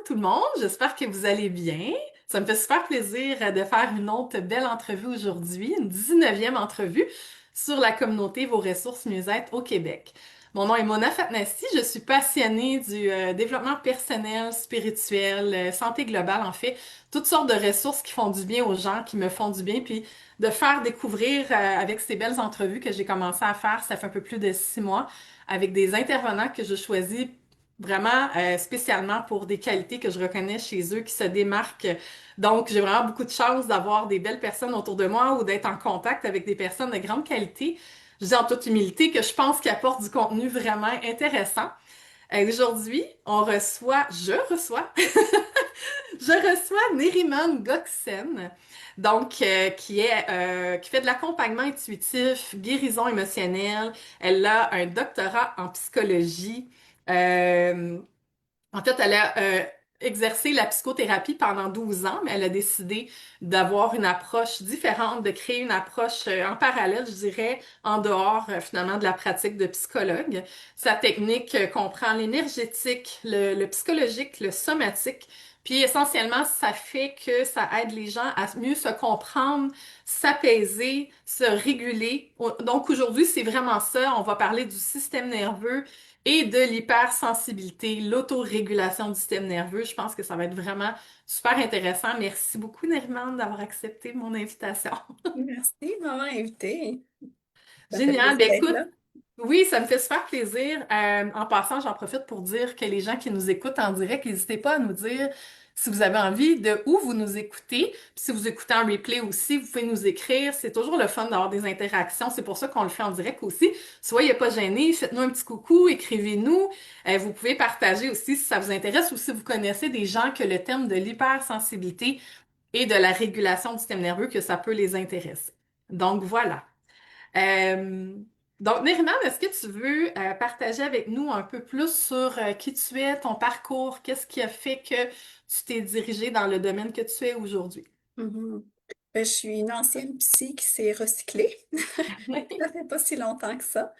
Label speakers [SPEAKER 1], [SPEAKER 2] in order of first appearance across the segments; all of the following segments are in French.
[SPEAKER 1] tout le monde, j'espère que vous allez bien. Ça me fait super plaisir de faire une autre belle entrevue aujourd'hui, une 19e entrevue sur la communauté Vos ressources mieux-être au Québec. Mon nom est Mona Fatnassi, je suis passionnée du développement personnel, spirituel, santé globale en fait, toutes sortes de ressources qui font du bien aux gens, qui me font du bien, puis de faire découvrir avec ces belles entrevues que j'ai commencé à faire, ça fait un peu plus de 6 mois, avec des intervenants que je choisis vraiment spécialement pour des qualités que je reconnais chez eux qui se démarquent. Donc, j'ai vraiment beaucoup de chance d'avoir des belles personnes autour de moi ou d'être en contact avec des personnes de grande qualité. Je dis en toute humilité que je pense qu'ils apportent du contenu vraiment intéressant. Aujourd'hui, je reçois Neriman Goksen, donc qui fait de l'accompagnement intuitif, guérison émotionnelle. Elle a un doctorat en psychologie. Euh, En fait, elle a exercé la psychothérapie pendant 12 ans, mais elle a décidé d'avoir une approche différente, de créer une approche en parallèle, je dirais, en dehors finalement de la pratique de psychologue. Sa technique comprend l'énergétique, le psychologique, le somatique. Puis essentiellement, ça fait que ça aide les gens à mieux se comprendre, s'apaiser, se réguler. Donc aujourd'hui, c'est vraiment ça. On va parler du système nerveux et de l'hypersensibilité, l'autorégulation du système nerveux. Je pense que ça va être vraiment super intéressant. Merci beaucoup, Neriman, d'avoir accepté mon invitation.
[SPEAKER 2] Merci de m'avoir invité. Ça fait
[SPEAKER 1] Génial.
[SPEAKER 2] plaisir
[SPEAKER 1] Ben
[SPEAKER 2] d'être
[SPEAKER 1] écoute,
[SPEAKER 2] là.
[SPEAKER 1] oui, ça me fait super plaisir. En passant, j'en profite pour dire que les gens qui nous écoutent en direct, n'hésitez pas à nous dire si vous avez envie de où vous nous écoutez. Puis si vous écoutez en replay aussi, vous pouvez nous écrire. C'est toujours le fun d'avoir des interactions. C'est pour ça qu'on le fait en direct aussi. Soyez pas gênés, faites-nous un petit coucou, écrivez-nous. Vous pouvez partager aussi si ça vous intéresse ou si vous connaissez des gens que le thème de l'hypersensibilité et de la régulation du système nerveux, que ça peut les intéresser. Donc voilà. Euh, donc, Neriman, est-ce que tu veux partager avec nous un peu plus sur qui tu es, ton parcours, qu'est-ce qui a fait que tu t'es dirigé dans le domaine que tu es aujourd'hui?
[SPEAKER 2] Mhm. Je suis une ancienne psy qui s'est recyclée. Ça fait pas si longtemps que ça.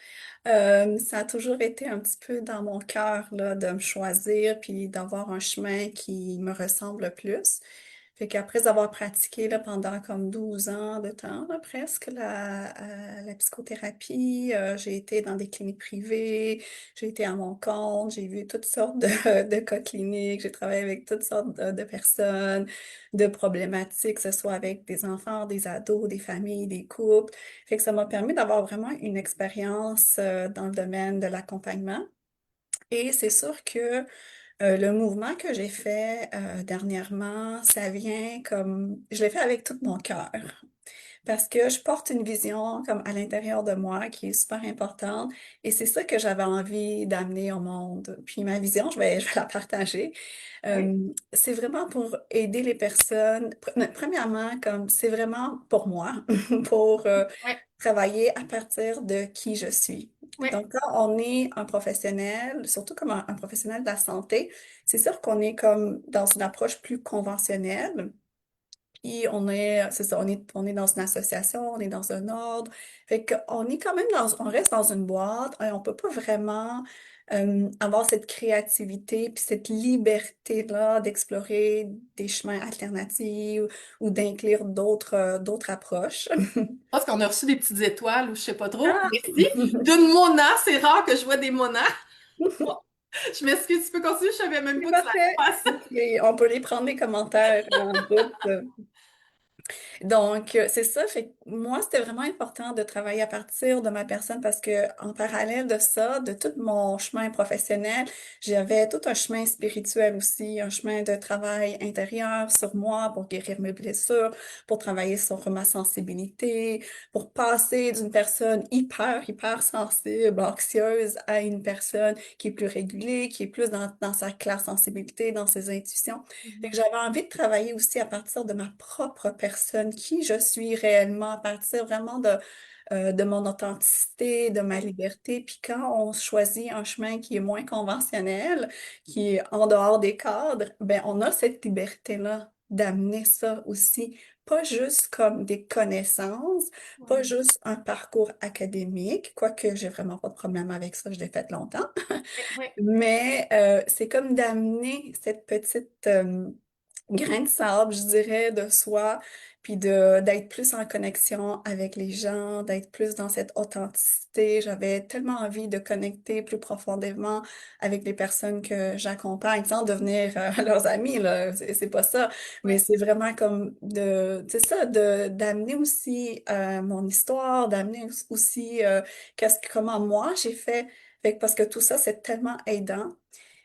[SPEAKER 2] Ça a toujours été un petit peu dans mon cœur là, de me choisir puis d'avoir un chemin qui me ressemble plus. Fait qu'après avoir pratiqué là, pendant comme 12 ans de temps, là, presque, la psychothérapie, j'ai été dans des cliniques privées, j'ai été à mon compte, j'ai vu toutes sortes de cas cliniques, j'ai travaillé avec toutes sortes de personnes, de problématiques, que ce soit avec des enfants, des ados, des familles, des couples. Fait que ça m'a permis d'avoir vraiment une expérience dans le domaine de l'accompagnement. Et c'est sûr que le mouvement que j'ai fait dernièrement, ça vient comme, je l'ai fait avec tout mon cœur. Parce que je porte une vision comme à l'intérieur de moi qui est super importante et c'est ça que j'avais envie d'amener au monde. Puis ma vision, je vais la partager.
[SPEAKER 1] Oui.
[SPEAKER 2] C'est vraiment pour aider les personnes. Premièrement, comme c'est vraiment pour moi, pour
[SPEAKER 1] Oui,
[SPEAKER 2] travailler à partir de qui je suis.
[SPEAKER 1] oui.
[SPEAKER 2] Donc, quand on est un professionnel, surtout comme un professionnel de la santé, c'est sûr qu'on est comme dans une approche plus conventionnelle. Puis c'est ça, on est dans une association, on est dans un ordre. Fait qu'on est quand même on reste dans une boîte et on peut pas vraiment avoir cette créativité puis cette liberté-là d'explorer des chemins alternatifs ou d'inclure d'autres approches.
[SPEAKER 1] Parce qu'on a reçu des petites étoiles ou je sais pas trop.
[SPEAKER 2] Ah!
[SPEAKER 1] Merci. D'une Mona, c'est rare que je vois des Monas. Bon, je m'excuse, tu peux continuer, je savais même
[SPEAKER 2] C'est
[SPEAKER 1] pas que ça
[SPEAKER 2] parfait.
[SPEAKER 1] passe.
[SPEAKER 2] OK, on peut les prendre les commentaires en doute. Donc, c'est ça. Fait que moi, c'était vraiment important de travailler à partir de ma personne parce que, en parallèle de ça, de tout mon chemin professionnel, j'avais tout un chemin spirituel aussi, un chemin de travail intérieur sur moi pour guérir mes blessures, pour travailler sur ma sensibilité, pour passer d'une personne hyper sensible, anxieuse à une personne qui est plus régulée, qui est plus dans sa claire sensibilité, dans ses intuitions. Fait que
[SPEAKER 1] Mhm.
[SPEAKER 2] j'avais envie de travailler aussi à partir de ma propre personne, qui je suis réellement, à partir vraiment de mon authenticité, de ma liberté. Puis quand on choisit un chemin qui est moins conventionnel, qui est en dehors des cadres, ben on a cette liberté-là d'amener ça aussi pas juste comme des connaissances, pas
[SPEAKER 1] Ouais.
[SPEAKER 2] juste un parcours académique, quoique j'ai vraiment pas de problème avec ça, je l'ai fait longtemps,
[SPEAKER 1] Ouais, ouais,
[SPEAKER 2] mais c'est comme d'amener cette petite grain de sable, je dirais, de soi, puis d'être plus en connexion avec les gens, d'être plus dans cette authenticité. J'avais tellement envie de connecter plus profondément avec les personnes que j'accompagne, sans devenir leurs amis, là, c'est pas ça, mais
[SPEAKER 1] ouais,
[SPEAKER 2] c'est vraiment comme c'est ça, d'amener aussi mon histoire, d'amener aussi comment moi j'ai fait. Fait que parce que tout ça, c'est tellement aidant.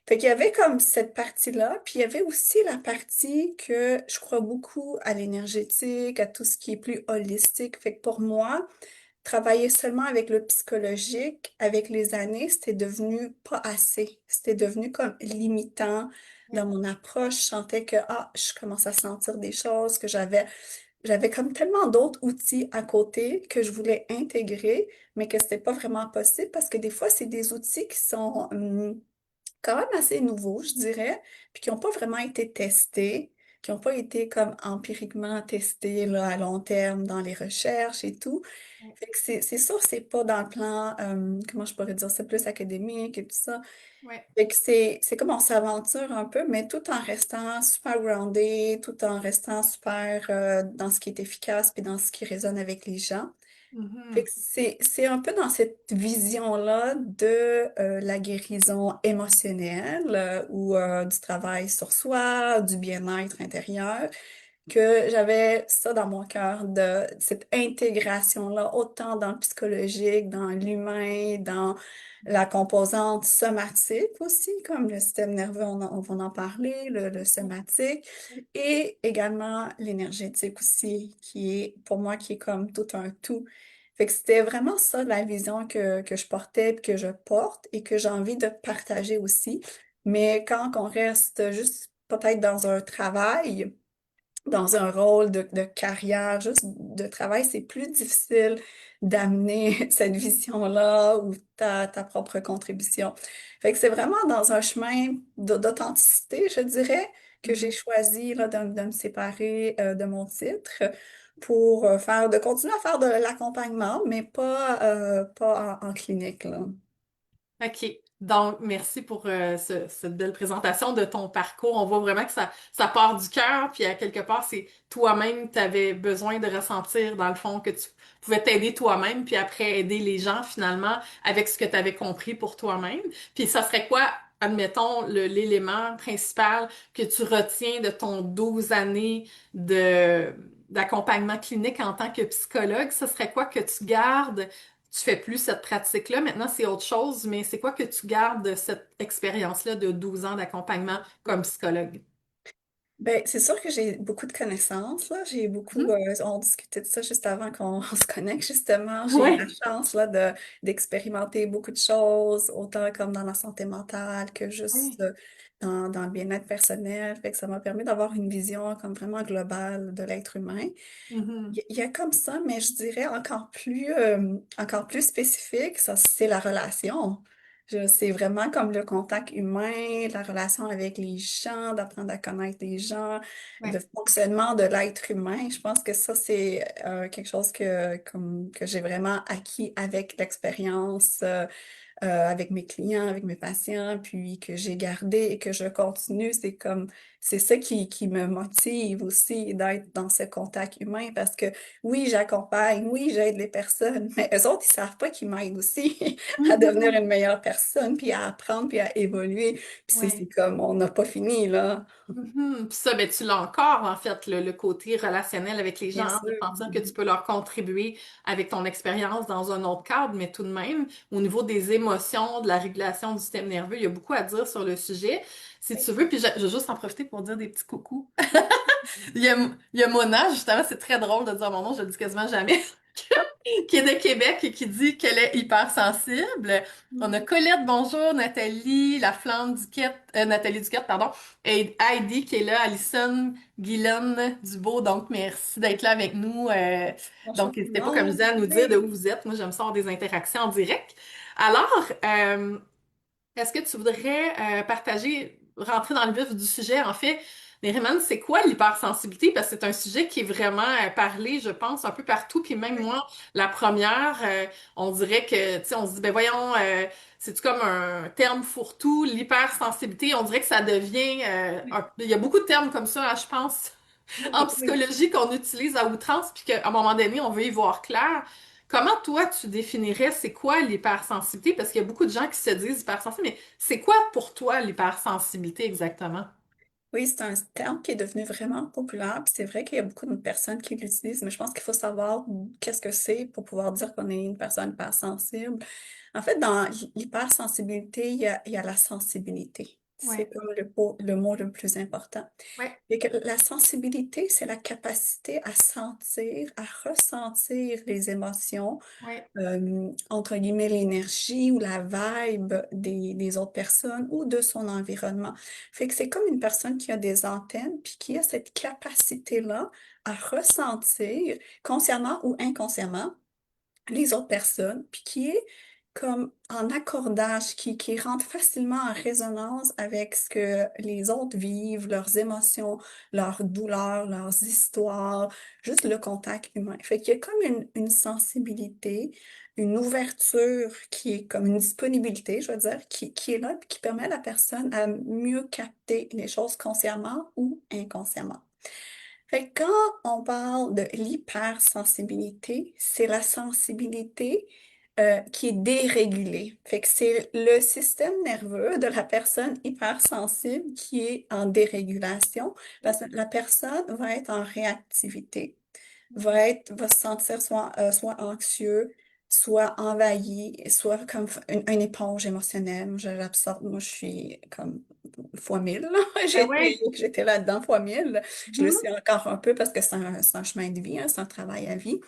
[SPEAKER 2] Fait qu'il y avait comme cette partie-là, puis il y avait aussi la partie que je crois beaucoup à l'énergétique, à tout ce qui est plus holistique. Fait que pour moi, travailler seulement avec le psychologique, avec les années, c'était devenu pas assez. C'était devenu comme limitant
[SPEAKER 1] ouais,
[SPEAKER 2] dans mon approche. Je sentais que, je commence à sentir des choses, que j'avais comme tellement d'autres outils à côté que je voulais intégrer, mais que c'était pas vraiment possible parce que des fois, c'est des outils qui sont, quand même assez nouveaux, je dirais, puis qui n'ont pas vraiment été testés, qui n'ont pas été comme empiriquement testés là, à long terme dans les recherches et tout.
[SPEAKER 1] ouais,
[SPEAKER 2] Fait que c'est sûr, c'est pas dans le plan, comment je pourrais dire, c'est plus académique et tout ça.
[SPEAKER 1] ouais.
[SPEAKER 2] Fait que c'est comme on s'aventure un peu, mais tout en restant super groundé, tout en restant super dans ce qui est efficace puis dans ce qui résonne avec les gens. Fait
[SPEAKER 1] Mhm.
[SPEAKER 2] que c'est un peu dans cette vision-là de la guérison émotionnelle ou du travail sur soi, du bien-être intérieur, que j'avais ça dans mon cœur, de cette intégration-là, autant dans le psychologique, dans l'humain, dans la composante somatique aussi, comme le système nerveux, on va en parler, le somatique, et également l'énergétique aussi, qui est, pour moi, qui est comme tout un tout. Fait que c'était vraiment ça la vision que je portais, que je porte et que j'ai envie de partager aussi. Mais quand on reste juste peut-être dans un travail, dans un rôle de carrière, juste de travail, c'est plus difficile d'amener cette vision-là ou ta propre contribution. Fait que c'est vraiment dans un chemin d'authenticité, je dirais, que j'ai
[SPEAKER 1] Mhm.
[SPEAKER 2] choisi là, de me séparer de mon titre pour de continuer à faire de l'accompagnement, mais pas en clinique, là.
[SPEAKER 1] OK. Donc, merci pour cette belle présentation de ton parcours. On voit vraiment que ça part du cœur, puis à quelque part, c'est toi-même, tu avais besoin de ressentir, dans le fond, que tu pouvais t'aider toi-même, puis après aider les gens, finalement, avec ce que tu avais compris pour toi-même. Puis ça serait quoi, admettons, l'élément principal que tu retiens de ton 12 années d'accompagnement clinique en tant que psychologue? Ce serait quoi que tu gardes? Tu fais plus cette pratique-là. Maintenant, c'est autre chose, mais c'est quoi que tu gardes de cette expérience-là de 12 ans d'accompagnement comme psychologue?
[SPEAKER 2] Ben, c'est sûr que j'ai beaucoup de connaissances, là. J'ai beaucoup,
[SPEAKER 1] Mhm.
[SPEAKER 2] on discutait de ça juste avant qu'on on se connecte, justement. J'ai eu la
[SPEAKER 1] Ouais.
[SPEAKER 2] chance, là, d'expérimenter beaucoup de choses, autant comme dans la santé mentale que juste
[SPEAKER 1] Ouais.
[SPEAKER 2] dans le bien-être personnel. Fait que ça m'a permis d'avoir une vision comme vraiment globale de l'être humain.
[SPEAKER 1] Mhm.
[SPEAKER 2] Il y a comme ça, mais je dirais encore plus spécifique, ça, c'est la relation. C'est vraiment comme le contact humain, la relation avec les gens, d'apprendre à connaître les gens, le
[SPEAKER 1] Ouais.
[SPEAKER 2] fonctionnement de l'être humain. Je pense que ça, c'est quelque chose que j'ai vraiment acquis avec l'expérience. Avec mes clients, avec mes patients, puis que j'ai gardé et que je continue. C'est ça qui me motive aussi d'être dans ce contact humain parce que oui, j'accompagne, oui, j'aide les personnes, mais eux autres, ils savent pas qu'ils m'aident aussi à devenir
[SPEAKER 1] Mhm.
[SPEAKER 2] une meilleure personne, puis à apprendre, puis à évoluer. Puis c'est
[SPEAKER 1] Ouais.
[SPEAKER 2] comme, on n'a pas fini, là.
[SPEAKER 1] Mhm. Puis ça, ben, tu l'as encore, en fait, le côté relationnel avec les gens,
[SPEAKER 2] Bien
[SPEAKER 1] hein,
[SPEAKER 2] sûr.
[SPEAKER 1] de sentir que tu peux leur contribuer avec ton expérience dans un autre cadre, mais tout de même, au niveau des émotions, de la régulation du système nerveux, il y a beaucoup à dire sur le sujet. Si
[SPEAKER 2] Oui.
[SPEAKER 1] tu veux, puis je vais juste en profiter pour dire des petits coucous. Il y a Mona, justement, c'est très drôle de dire mon nom, je le dis quasiment jamais. Qui est de Québec et qui dit qu'elle est hypersensible. On a Colette, bonjour, Nathalie, la flamme Duquette, Nathalie Duquette, pardon, et Heidi qui est là, Alison, Guylaine Dubo, donc merci d'être là avec nous.
[SPEAKER 2] Bonjour
[SPEAKER 1] Donc,
[SPEAKER 2] tout le
[SPEAKER 1] n'hésitez pas, comme je
[SPEAKER 2] monde.
[SPEAKER 1] disais, à nous dire de
[SPEAKER 2] Oui.
[SPEAKER 1] où vous êtes. Moi, j'aime ça avoir des interactions en direct. Alors, est-ce que tu voudrais partager, rentrer dans le vif du sujet, en fait? Neriman, c'est quoi l'hypersensibilité? Parce que c'est un sujet qui est vraiment parlé, je pense, un peu partout. Puis même
[SPEAKER 2] Oui,
[SPEAKER 1] moi, la première, on dirait que, tu sais, on se dit, ben voyons, c'est-tu comme un terme fourre-tout, l'hypersensibilité? On dirait que ça devient, il y a beaucoup de termes comme ça, hein, je pense, en
[SPEAKER 2] oui, oui.
[SPEAKER 1] psychologie qu'on utilise à outrance, puis qu'à un moment donné, on veut y voir clair. Comment toi, tu définirais c'est quoi l'hypersensibilité? Parce qu'il y a beaucoup de gens qui se disent hypersensibles, mais c'est quoi pour toi l'hypersensibilité exactement?
[SPEAKER 2] Oui, c'est un terme qui est devenu vraiment populaire. Puis c'est vrai qu'il y a beaucoup de personnes qui l'utilisent, mais je pense qu'il faut savoir qu'est-ce que c'est pour pouvoir dire qu'on est une personne hypersensible. En fait, dans l'hypersensibilité, il y a la sensibilité. C'est
[SPEAKER 1] Ouais,
[SPEAKER 2] comme le mot le plus important.
[SPEAKER 1] ouais,
[SPEAKER 2] Et que la sensibilité, c'est la capacité à sentir, à ressentir les émotions,
[SPEAKER 1] ouais.
[SPEAKER 2] entre guillemets, l'énergie ou la vibe des autres personnes ou de son environnement. Fait que c'est comme une personne qui a des antennes puis qui a cette capacité-là à ressentir, consciemment ou inconsciemment, les autres personnes, puis qui est comme en accordage, qui rentre facilement en résonance avec ce que les autres vivent, leurs émotions, leurs douleurs, leurs histoires, juste le contact humain. Fait qu'il y a comme une sensibilité, une ouverture qui est comme une disponibilité, je veux dire, qui est là, puis qui permet à la personne à mieux capter les choses consciemment ou inconsciemment. Fait que quand on parle de l'hypersensibilité, c'est la sensibilité qui est dérégulée. Fait que c'est le système nerveux de la personne hypersensible qui est en dérégulation parce que la personne va être en réactivité, va se sentir soit anxieux, soit envahi, soit comme une éponge émotionnelle. Moi, j'absorbe, moi, je suis comme fois mille, là.
[SPEAKER 1] Ben ouais.
[SPEAKER 2] J'étais là-dedans fois mille. Je le
[SPEAKER 1] Mhm.
[SPEAKER 2] suis encore un peu parce que c'est un chemin de vie, hein, c'est un travail à vie.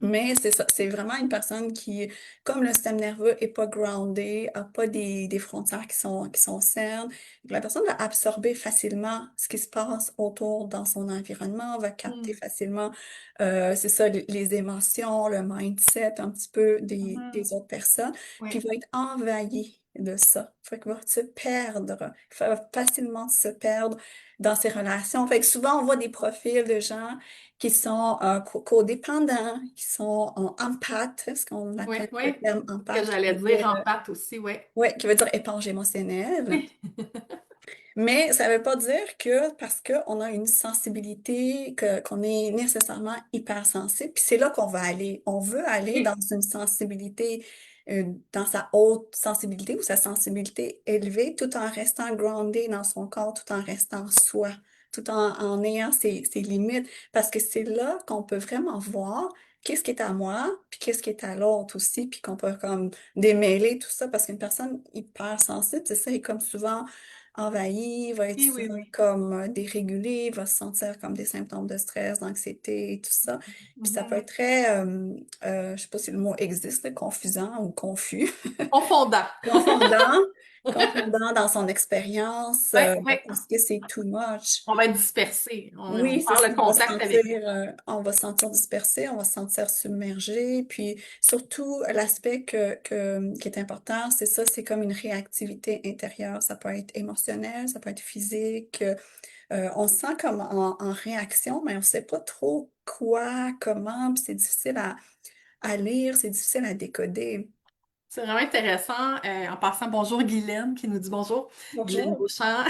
[SPEAKER 2] Mais c'est ça, c'est vraiment une personne qui, comme le système nerveux est pas groundé, a pas des frontières qui sont saines, la personne va absorber facilement ce qui se passe autour dans son environnement, va capter
[SPEAKER 1] Mhm.
[SPEAKER 2] facilement, c'est ça, les émotions, le mindset un petit peu
[SPEAKER 1] Mhm.
[SPEAKER 2] des autres personnes, puis
[SPEAKER 1] Ouais.
[SPEAKER 2] va être envahi de ça. Fait qu'il va se perdre, va facilement se perdre dans ses relations. Fait que souvent, on voit des profils de gens qui sont codépendants, qui sont en empathie, ce qu'on
[SPEAKER 1] Ouais,
[SPEAKER 2] appelle le
[SPEAKER 1] ouais.
[SPEAKER 2] terme
[SPEAKER 1] Ce que
[SPEAKER 2] empathie, qui
[SPEAKER 1] j'allais
[SPEAKER 2] veut
[SPEAKER 1] dire
[SPEAKER 2] dire,
[SPEAKER 1] en pâte aussi, ouais.
[SPEAKER 2] ouais, qui veut dire éponge émotionnelle.
[SPEAKER 1] Oui.
[SPEAKER 2] Mais ça ne veut pas dire que parce qu'on a une sensibilité, qu'on est nécessairement hypersensible, puis c'est là qu'on va aller. On veut aller
[SPEAKER 1] Oui.
[SPEAKER 2] dans une sensibilité, dans sa haute sensibilité ou sa sensibilité élevée, tout en restant groundé dans son corps, tout en restant soi, tout en ayant ses limites, parce que c'est là qu'on peut vraiment voir qu'est-ce qui est à moi, puis qu'est-ce qui est à l'autre aussi, puis qu'on peut comme démêler tout ça, parce qu'une personne hypersensible, c'est ça, est comme souvent envahi, va être
[SPEAKER 1] Oui, oui,
[SPEAKER 2] souvent
[SPEAKER 1] oui.
[SPEAKER 2] comme dérégulé, va se sentir comme des symptômes de stress, d'anxiété et tout ça. Puis ça peut
[SPEAKER 1] Mhm.
[SPEAKER 2] être très, je sais pas si le mot existe, là, confusant ou confus,
[SPEAKER 1] Confondant.
[SPEAKER 2] confondant, confondant dans son expérience,
[SPEAKER 1] Ouais, ouais.
[SPEAKER 2] parce que c'est too much.
[SPEAKER 1] On va être dispersé. On
[SPEAKER 2] Oui, c'est
[SPEAKER 1] perd
[SPEAKER 2] ça,
[SPEAKER 1] le contact avec.
[SPEAKER 2] on va se sentir dispersé, on va se sentir submergé, puis surtout l'aspect qui est important, c'est ça, c'est comme une réactivité intérieure, ça peut être émotionnel, ça peut être physique, on se sent comme en réaction, mais on sait pas trop quoi, comment, puis c'est difficile à lire, c'est difficile à décoder.
[SPEAKER 1] C'est vraiment intéressant. En passant, bonjour Guylaine qui nous dit bonjour. Guylaine
[SPEAKER 2] Bonjour.
[SPEAKER 1] Beauchamp.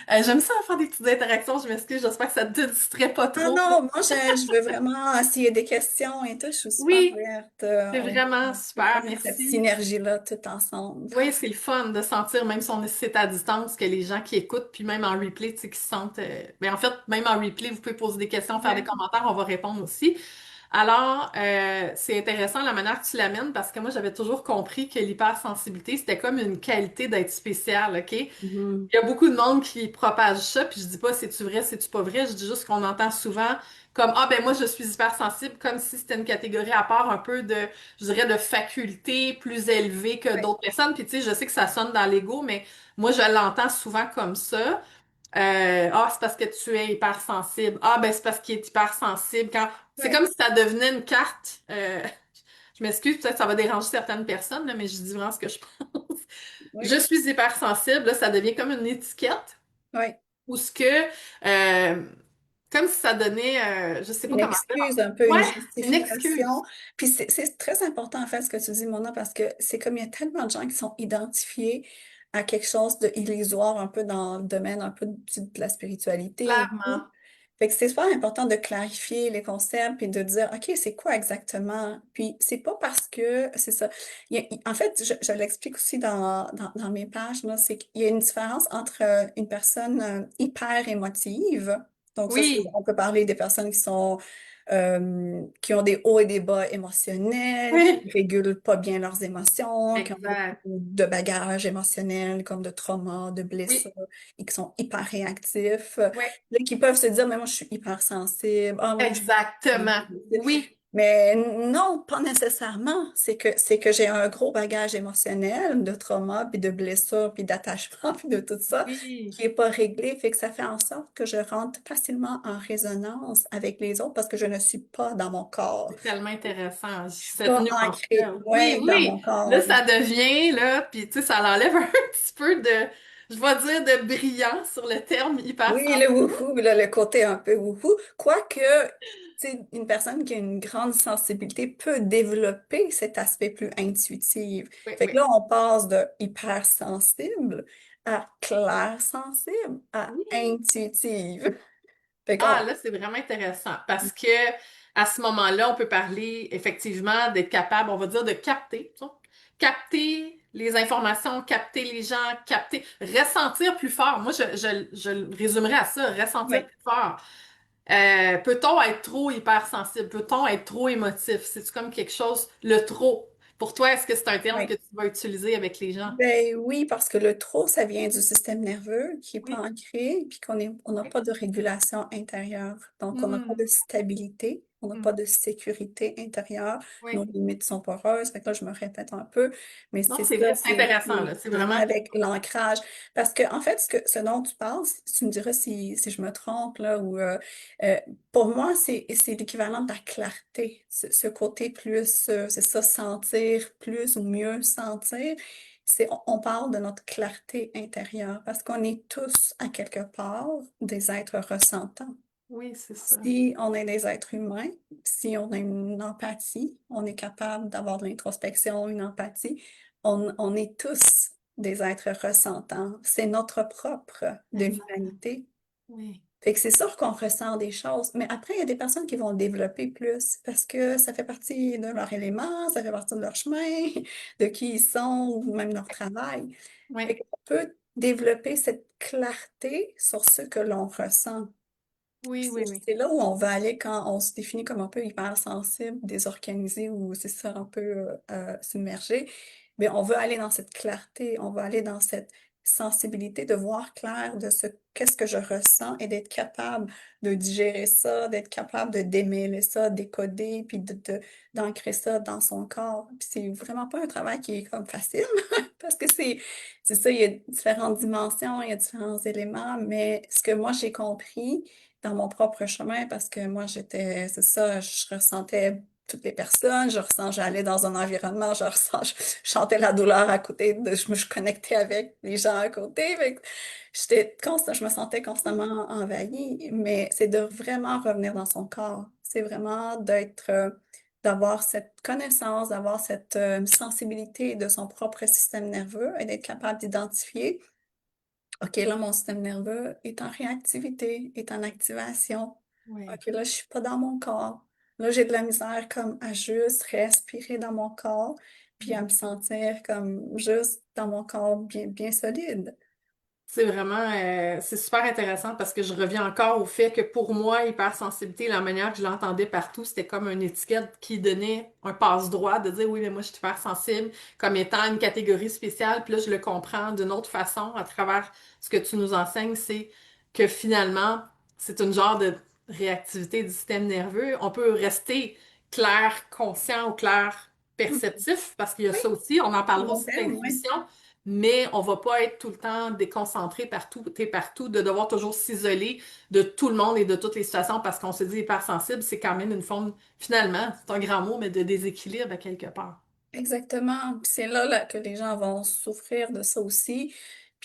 [SPEAKER 1] J'aime ça faire des petites interactions. Je m'excuse. J'espère que ça ne te distrait pas
[SPEAKER 2] Non,
[SPEAKER 1] trop.
[SPEAKER 2] non, moi je veux vraiment, s'il y a des questions et tout, je suis super
[SPEAKER 1] Oui,
[SPEAKER 2] ouverte.
[SPEAKER 1] c'est vraiment
[SPEAKER 2] On peut
[SPEAKER 1] super.
[SPEAKER 2] faire cette
[SPEAKER 1] Merci.
[SPEAKER 2] synergie-là tout ensemble.
[SPEAKER 1] Oui, c'est le fun de sentir, même si on est c'est à distance, que les gens qui écoutent, puis même en replay, tu sais, qui se sentent. Ben, en fait, même en replay, vous pouvez poser des questions, faire des
[SPEAKER 2] Ouais,
[SPEAKER 1] commentaires, on va répondre aussi. Alors, c'est intéressant la manière que tu l'amènes parce que moi, j'avais toujours compris que l'hypersensibilité, c'était comme une qualité d'être spécial, OK? Il
[SPEAKER 2] mhm,
[SPEAKER 1] y a beaucoup de monde qui propage ça, puis je dis pas c'est-tu vrai, c'est-tu pas vrai, je dis juste qu'on entend souvent comme ah ben moi je suis hypersensible comme si c'était une catégorie à part un peu de je dirais de faculté plus élevée que
[SPEAKER 2] ouais,
[SPEAKER 1] d'autres personnes. Puis tu sais, je sais que ça sonne dans l'ego, mais moi je l'entends souvent comme ça. Ah, c'est parce que tu es hypersensible. Ah ben c'est parce qu'il est hypersensible. Quand c'est
[SPEAKER 2] ouais,
[SPEAKER 1] comme si ça devenait une carte. Je m'excuse, peut-être que ça va déranger certaines personnes, là, mais je dis vraiment ce que je pense. Je
[SPEAKER 2] ouais,
[SPEAKER 1] suis hypersensible, là, ça devient comme une étiquette.
[SPEAKER 2] ouais,
[SPEAKER 1] ou ce que, euh, comme si ça donnait, je sais pas
[SPEAKER 2] Une
[SPEAKER 1] comment
[SPEAKER 2] excuse,
[SPEAKER 1] dire.
[SPEAKER 2] un peu une
[SPEAKER 1] Ouais, une
[SPEAKER 2] justification.
[SPEAKER 1] excuse.
[SPEAKER 2] Puis c'est très important en fait ce que tu dis, Mona, parce que c'est comme il y a tellement de gens qui sont identifiés à quelque chose de illusoire un peu dans le domaine un peu de la spiritualité et tout.
[SPEAKER 1] Clairement.
[SPEAKER 2] Fait que c'est super important de clarifier les concepts et de dire, OK, c'est quoi exactement? Puis c'est pas parce que, c'est ça. En fait, je l'explique aussi dans mes pages, là, c'est qu'il y a une différence entre une personne hyper émotive. Donc ça,
[SPEAKER 1] Oui,
[SPEAKER 2] on peut parler des personnes qui sont qui ont des hauts et des bas émotionnels, qui
[SPEAKER 1] oui,
[SPEAKER 2] régulent pas bien leurs émotions, qui ont beaucoup
[SPEAKER 1] exact.
[SPEAKER 2] de bagages émotionnels, comme de traumas, de blessures,
[SPEAKER 1] Oui,
[SPEAKER 2] et qui sont hyper réactifs.
[SPEAKER 1] oui,
[SPEAKER 2] Là, qui peuvent se dire, mais moi, je suis hyper sensible. Ah, moi, je suis
[SPEAKER 1] exactement.
[SPEAKER 2] sensible.
[SPEAKER 1] Oui,
[SPEAKER 2] Mais non, pas nécessairement. C'est que j'ai un gros bagage émotionnel de trauma, puis de blessures, puis d'attachement, puis de tout ça,
[SPEAKER 1] oui.
[SPEAKER 2] qui est pas réglé. Fait que ça fait en sorte que je rentre facilement en résonance avec les autres parce que je ne suis pas dans mon corps.
[SPEAKER 1] C'est tellement intéressant,
[SPEAKER 2] Je suis
[SPEAKER 1] cette
[SPEAKER 2] pas ancrée,
[SPEAKER 1] nuance-là. Oui,
[SPEAKER 2] ouais, dans
[SPEAKER 1] oui.
[SPEAKER 2] mon
[SPEAKER 1] Là,
[SPEAKER 2] corps.
[SPEAKER 1] ça devient, là, puis tu sais, ça l'enlève un petit peu de, je vais dire, de brillant sur le terme
[SPEAKER 2] Oui, le
[SPEAKER 1] hypersensible.
[SPEAKER 2] wouhou, là, le côté un peu wouhou. Quoique, tu sais, une personne qui a une grande sensibilité peut développer cet aspect plus intuitif.
[SPEAKER 1] Oui,
[SPEAKER 2] Fait que
[SPEAKER 1] oui.
[SPEAKER 2] là, on passe de hypersensible à clair sensible à
[SPEAKER 1] Oui.
[SPEAKER 2] intuitive. Fait
[SPEAKER 1] Ah,
[SPEAKER 2] qu'on,
[SPEAKER 1] là, c'est vraiment intéressant parce que à ce moment-là, on peut parler effectivement d'être capable, on va dire, de capter, tu vois. Capter les informations, capter les gens, capter, ressentir plus fort. Moi, je le résumerais à ça, ressentir
[SPEAKER 2] ouais.
[SPEAKER 1] plus fort. Peut-on être trop hypersensible? Peut-on être trop émotif? C'est comme quelque chose, le trop. Pour toi, est-ce que c'est un terme que
[SPEAKER 2] Ouais.
[SPEAKER 1] tu vas utiliser avec les gens?
[SPEAKER 2] Ben oui, parce que le trop, ça vient du système nerveux qui est pas
[SPEAKER 1] Oui.
[SPEAKER 2] ancré, puis on n'a
[SPEAKER 1] Oui.
[SPEAKER 2] pas de régulation intérieure. Donc, on n'a pas de
[SPEAKER 1] Hmm.
[SPEAKER 2] stabilité, on n'a pas
[SPEAKER 1] Hmm.
[SPEAKER 2] de sécurité intérieure. Nos
[SPEAKER 1] Oui.
[SPEAKER 2] limites sont poreuses. Fait que là, je me répète un peu, mais
[SPEAKER 1] Non,
[SPEAKER 2] c'est
[SPEAKER 1] c'est
[SPEAKER 2] ça,
[SPEAKER 1] vrai, c'est intéressant,
[SPEAKER 2] c'est
[SPEAKER 1] là. C'est
[SPEAKER 2] vraiment
[SPEAKER 1] vraiment.
[SPEAKER 2] avec l'ancrage. Parce que, en fait, ce dont tu parles, tu me diras si je me trompe, là, ou euh, pour moi, c'est l'équivalent de la clarté. Ce côté plus, c'est ça, sentir plus ou mieux sentir. On parle de notre clarté intérieure parce qu'on est tous, à quelque part, des êtres ressentants.
[SPEAKER 1] Oui, c'est ça.
[SPEAKER 2] Si on est des êtres humains, si on a une empathie, on est capable d'avoir de l'introspection, une empathie, on est tous des êtres ressentants. C'est notre propre de
[SPEAKER 1] Exact.
[SPEAKER 2] l'humanité.
[SPEAKER 1] Oui.
[SPEAKER 2] Fait que c'est sûr qu'on ressent des choses, mais après, il y a des personnes qui vont le développer plus parce que ça fait partie de leur élément, ça fait partie de leur chemin, de qui ils sont, ou même leur travail. Fait
[SPEAKER 1] Oui.
[SPEAKER 2] qu'on peut développer cette clarté sur ce que l'on ressent.
[SPEAKER 1] Oui,
[SPEAKER 2] C'est
[SPEAKER 1] oui, oui.
[SPEAKER 2] c'est là où on va aller quand on se définit comme un peu hypersensible, désorganisé ou c'est ça, un peu submergé. Mais on veut aller dans cette clarté, on va aller dans cette sensibilité de voir clair de ce qu'est-ce que je ressens et d'être capable de digérer ça, d'être capable de démêler ça, décoder, puis d'ancrer ça dans son corps. Puis c'est vraiment pas un travail qui est comme facile parce que c'est ça, il y a différentes dimensions, il y a différents éléments, mais ce que moi j'ai compris dans mon propre chemin parce que moi, c'est ça, je ressentais toutes les personnes, j'allais dans un environnement, je chantais la douleur à côté, je connectais avec les gens à côté, fait que je me sentais constamment envahie, mais c'est de vraiment revenir dans son corps. C'est vraiment d'avoir cette connaissance, d'avoir cette sensibilité de son propre système nerveux et d'être capable d'identifier OK, là, mon système nerveux est en réactivité, est en activation.
[SPEAKER 1] Oui.
[SPEAKER 2] OK, là, je suis pas dans mon corps. Là, j'ai de la misère comme à juste respirer dans mon corps, puis à me sentir comme juste dans mon corps bien, bien solide.
[SPEAKER 1] C'est vraiment, c'est super intéressant parce que je reviens encore au fait que pour moi, hypersensibilité, la manière que je l'entendais partout, c'était comme une étiquette qui donnait un passe-droit de dire oui, mais moi, je suis hypersensible comme étant une catégorie spéciale. Puis là, je le comprends d'une autre façon à travers ce que tu nous enseignes, c'est que finalement, c'est une genre de réactivité du système nerveux. On peut rester clair, conscient ou clair,
[SPEAKER 2] Mhm.
[SPEAKER 1] perceptif parce qu'il y a
[SPEAKER 2] Oui,
[SPEAKER 1] ça aussi. On en
[SPEAKER 2] c'est un
[SPEAKER 1] parlera
[SPEAKER 2] bon
[SPEAKER 1] aussi
[SPEAKER 2] terme, oui.
[SPEAKER 1] d'intuition, mais on va pas être tout le temps déconcentré partout et partout, de devoir toujours s'isoler de tout le monde et de toutes les situations parce qu'on se dit hypersensible, c'est quand même une forme, finalement, c'est un grand mot, mais de déséquilibre à quelque part.
[SPEAKER 2] Exactement. Puis c'est là, que les gens vont souffrir de ça aussi.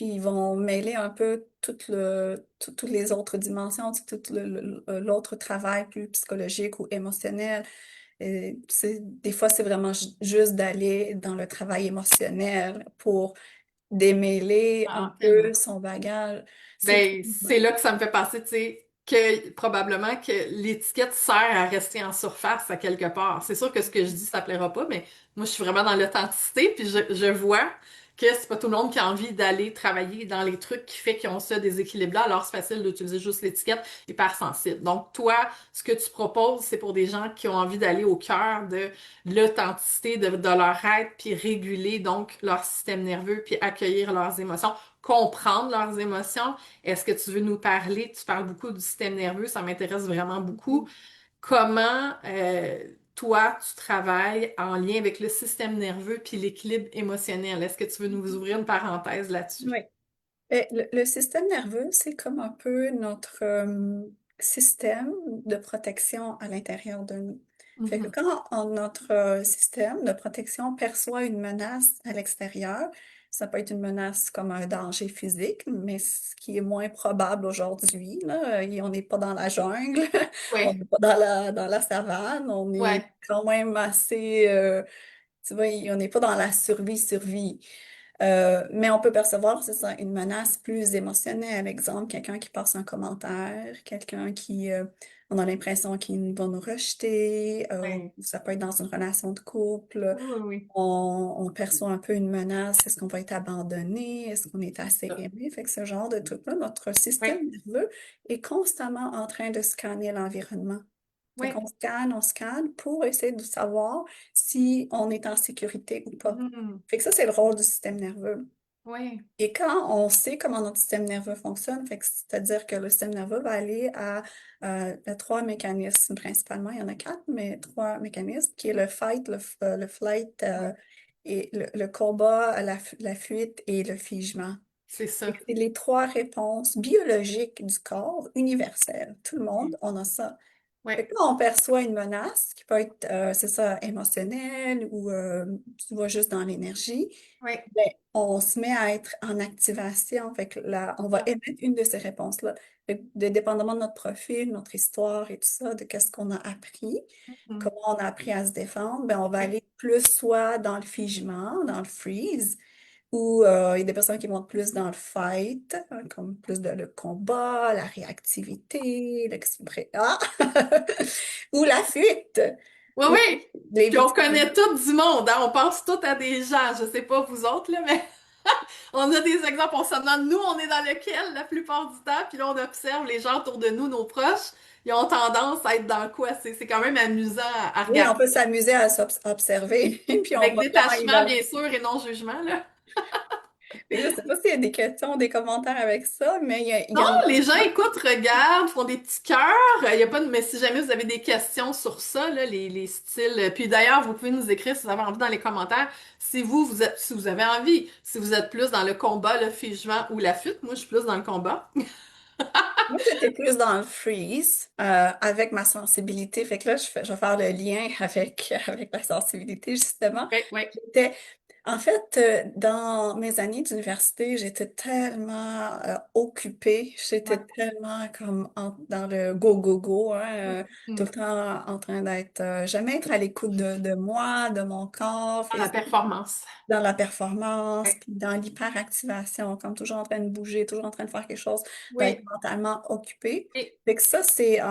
[SPEAKER 2] puis ils vont mêler un peu toutes les autres dimensions, l'autre travail plus psychologique ou émotionnel. Et des fois, c'est vraiment juste d'aller dans le travail émotionnel pour démêler un
[SPEAKER 1] Ah,
[SPEAKER 2] peu
[SPEAKER 1] tellement.
[SPEAKER 2] son bagage. C'est
[SPEAKER 1] Ben, c'est là que ça me fait penser, tu sais, que probablement que l'étiquette sert à rester en surface à quelque part. C'est sûr que ce que je dis, ça plaira pas, mais moi, je suis vraiment dans l'authenticité, puis je vois que c'est pas tout le monde qui a envie d'aller travailler dans les trucs qui fait qu'ils ont ce déséquilibre-là, alors c'est facile d'utiliser juste l'étiquette hypersensible. Donc, toi, ce que tu proposes, c'est pour des gens qui ont envie d'aller au cœur de l'authenticité de leur être, puis réguler donc leur système nerveux, puis accueillir leurs émotions, comprendre leurs émotions. Est-ce que tu veux nous parler? Tu parles beaucoup du système nerveux, ça m'intéresse vraiment beaucoup. Comment toi, tu travailles en lien avec le système nerveux puis l'équilibre émotionnel? Est-ce que tu veux nous ouvrir une parenthèse là-dessus?
[SPEAKER 2] Oui. Le système nerveux, c'est comme un peu notre système de protection à l'intérieur de nous. Fait que
[SPEAKER 1] Mhm.
[SPEAKER 2] quand notre système de protection perçoit une menace à l'extérieur, ça peut être une menace comme un danger physique, mais ce qui est moins probable aujourd'hui, là, on n'est pas dans la jungle, on
[SPEAKER 1] Ouais,
[SPEAKER 2] n'est pas dans la savane, on est
[SPEAKER 1] ouais.
[SPEAKER 2] quand même assez, tu vois, on n'est pas dans la survie. Mais on peut percevoir, c'est ça, une menace plus émotionnelle. Exemple, quelqu'un qui passe un commentaire, quelqu'un qui, on a l'impression qu'il va nous rejeter,
[SPEAKER 1] Ouais.
[SPEAKER 2] ça peut être dans une relation de couple,
[SPEAKER 1] Oui, oui, oui.
[SPEAKER 2] on perçoit un peu une menace, est-ce qu'on va être abandonné, est-ce qu'on est assez
[SPEAKER 1] Ça.
[SPEAKER 2] aimé? Fait que ce genre de truc-là, notre système
[SPEAKER 1] Ouais,
[SPEAKER 2] nerveux est constamment en train de scanner l'environnement. Fait
[SPEAKER 1] ouais.
[SPEAKER 2] qu'on on scanne pour essayer de savoir si on est en sécurité ou pas.
[SPEAKER 1] Mhm.
[SPEAKER 2] Fait que ça, c'est le rôle du système nerveux.
[SPEAKER 1] Ouais.
[SPEAKER 2] Et quand on sait comment notre système nerveux fonctionne, fait que c'est-à-dire que le système nerveux va aller à trois mécanismes principalement, il y en a quatre, mais trois mécanismes, qui est le fight, le flight,
[SPEAKER 1] Ouais.
[SPEAKER 2] et le combat, la fuite et le figement.
[SPEAKER 1] C'est
[SPEAKER 2] Fait
[SPEAKER 1] ça.
[SPEAKER 2] que c'est les trois réponses biologiques du corps universelles. Tout le monde, on a ça. Fait
[SPEAKER 1] Ouais.
[SPEAKER 2] que quand on perçoit une menace, qui peut être, c'est ça, émotionnelle ou tu vois juste dans l'énergie,
[SPEAKER 1] Ouais.
[SPEAKER 2] ben, on se met à être en activation. Fait que là, on va
[SPEAKER 1] Ça.
[SPEAKER 2] émettre une de ces réponses-là. Fait que dépendamment de notre profil, notre histoire et tout ça, de qu'est-ce qu'on a appris,
[SPEAKER 1] Mhm.
[SPEAKER 2] comment on a appris à se défendre, ben, on va
[SPEAKER 1] Ouais.
[SPEAKER 2] aller plus soit dans le figement, dans le freeze, ou il y a des personnes qui vont plus dans le fight, hein, comme plus le combat, la réactivité, ah! Ou la fuite,
[SPEAKER 1] Oui,
[SPEAKER 2] ou
[SPEAKER 1] oui.
[SPEAKER 2] les
[SPEAKER 1] Puis on
[SPEAKER 2] victimes.
[SPEAKER 1] connaît tout du monde, hein? On pense tout à des gens. Je sais pas vous autres, là, mais on a des exemples. On se demande, nous, on est dans lequel la plupart du temps, puis là, on observe les gens autour de nous, nos proches. Ils ont tendance à être dans quoi? C'est quand même amusant à
[SPEAKER 2] Oui, on
[SPEAKER 1] regarder.
[SPEAKER 2] peut s'amuser à s'observer, puis on
[SPEAKER 1] Avec
[SPEAKER 2] voit comment il
[SPEAKER 1] détachement,
[SPEAKER 2] va.
[SPEAKER 1] bien sûr, et non jugement, là.
[SPEAKER 2] Fait que je sais pas s'il y a des questions, des commentaires avec ça, mais il y
[SPEAKER 1] Non,
[SPEAKER 2] en a.
[SPEAKER 1] les gens écoutent, regardent, font des petits cœurs. Il y a pas de... Mais si jamais vous avez des questions sur ça, là, les styles. Puis d'ailleurs, vous pouvez nous écrire si vous avez envie dans les commentaires. Si vous êtes, si vous avez envie, si vous êtes plus dans le combat, le figement ou la fuite. Moi, je suis plus dans le combat.
[SPEAKER 2] Moi, j'étais plus dans le freeze avec ma sensibilité. Fait que là, je vais faire le lien avec la sensibilité, justement.
[SPEAKER 1] Oui, oui.
[SPEAKER 2] J'étais En fait, dans mes années d'université, j'étais tellement occupée, j'étais
[SPEAKER 1] Ouais.
[SPEAKER 2] tellement comme dans le go, go, go, hein, tout le
[SPEAKER 1] Mhm.
[SPEAKER 2] temps en train d'être, jamais être à l'écoute de moi, de mon corps,
[SPEAKER 1] Dans la performance.
[SPEAKER 2] dans la performance,
[SPEAKER 1] Ouais.
[SPEAKER 2] puis dans l'hyperactivation, comme toujours en train de bouger, toujours en train de faire quelque chose, d'être
[SPEAKER 1] Oui.
[SPEAKER 2] mentalement occupée.
[SPEAKER 1] Et-
[SPEAKER 2] Fait que ça, c'est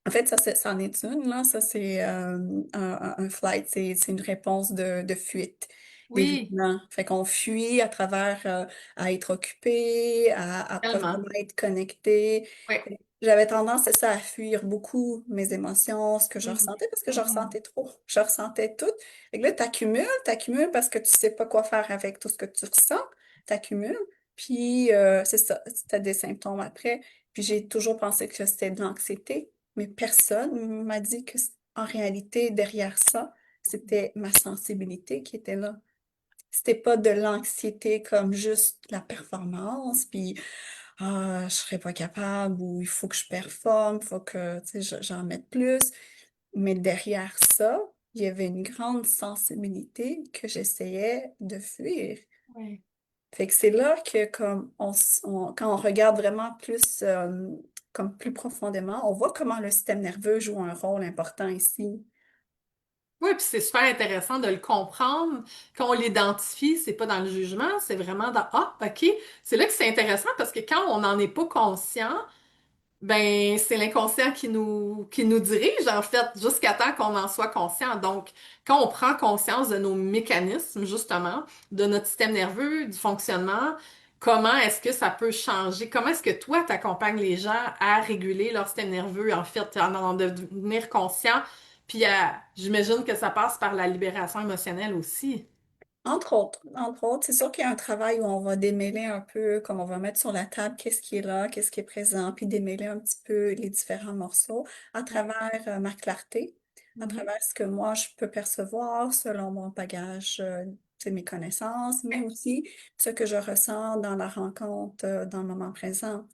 [SPEAKER 2] en fait, c'en est une, là. Ça, c'est un flight, c'est une réponse de fuite,
[SPEAKER 1] Oui,
[SPEAKER 2] d'évitement. Fait qu'on fuit à travers à être occupé, à pas
[SPEAKER 1] tellement.
[SPEAKER 2] vraiment être connecté.
[SPEAKER 1] Oui.
[SPEAKER 2] Fait que j'avais tendance, c'est ça, à fuir beaucoup mes émotions, ce que je
[SPEAKER 1] Mhm.
[SPEAKER 2] ressentais, parce que je
[SPEAKER 1] Mhm.
[SPEAKER 2] ressentais trop. Je ressentais tout. Fait que là, t'accumules parce que tu sais pas quoi faire avec tout ce que tu ressens. T'accumules. Puis, c'est ça, t'as des symptômes après. Puis j'ai toujours pensé que c'était de l'anxiété, mais personne m'a dit que en réalité, derrière ça, c'était ma sensibilité qui était là. C'était pas de l'anxiété comme juste la performance, puis je serais pas capable ou il faut que je performe, il faut que tu sais, j'en mette plus. Mais derrière ça, il y avait une grande sensibilité que j'essayais de fuir.
[SPEAKER 1] Oui.
[SPEAKER 2] Fait que c'est là que comme quand on regarde vraiment plus comme plus profondément, on voit comment le système nerveux joue un rôle important ici.
[SPEAKER 1] Oui, puis c'est super intéressant de le comprendre. Quand on l'identifie, c'est pas dans le jugement, c'est vraiment dans Ah, OK. C'est là que c'est intéressant parce que quand on n'en est pas conscient, ben, c'est l'inconscient qui nous dirige, en fait, jusqu'à temps qu'on en soit conscient. Donc, quand on prend conscience de nos mécanismes, justement, de notre système nerveux, du fonctionnement, comment est-ce que ça peut changer? Comment est-ce que toi, tu accompagnes les gens à réguler leur système nerveux, en fait, en devenir conscient? Puis, j'imagine que ça passe par la libération émotionnelle aussi.
[SPEAKER 2] Entre autres, c'est sûr qu'il y a un travail où on va démêler un peu, comme on va mettre sur la table qu'est-ce qui est là, qu'est-ce qui est présent, puis démêler un petit peu les différents morceaux à
[SPEAKER 1] Ouais.
[SPEAKER 2] travers ma clarté, à
[SPEAKER 1] Mhm.
[SPEAKER 2] travers ce que moi je peux percevoir selon mon bagage, c'est mes connaissances, mais aussi ce que je ressens dans la rencontre, dans le moment présent.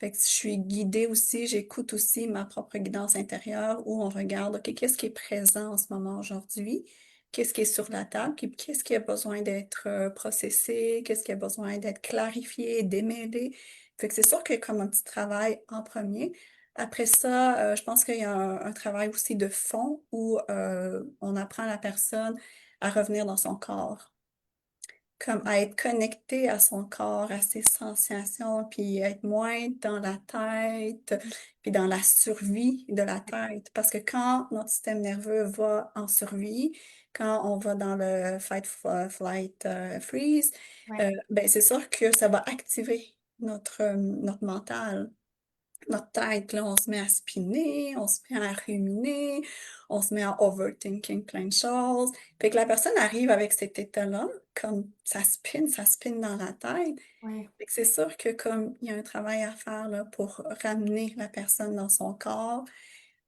[SPEAKER 2] Fait que je suis guidée aussi, j'écoute aussi ma propre guidance intérieure où on regarde, OK, qu'est-ce qui est présent en ce moment aujourd'hui? Qu'est-ce qui est sur la table? Puis qu'est-ce qui a besoin d'être processé? Qu'est-ce qui a besoin d'être clarifié, démêlé? Fait que c'est sûr qu'il y a comme un petit travail en premier. Après ça, je pense qu'il y a un travail aussi de fond où on apprend la personne à revenir dans son corps comme à être connecté à son corps, à ses sensations, puis être moins dans la tête, puis dans la survie de la tête. Parce que quand notre système nerveux va en survie, quand on va dans le fight, flight, freeze,
[SPEAKER 1] Ouais.
[SPEAKER 2] ben c'est sûr que ça va activer notre mental. Notre tête, là, on se met à spinner, on se met à ruminer, on se met à overthinking plein de choses. Fait que la personne arrive avec cet état-là, comme ça spinne dans la tête.
[SPEAKER 1] Ouais.
[SPEAKER 2] Fait que c'est sûr que comme il y a un travail à faire là, pour ramener la personne dans son corps,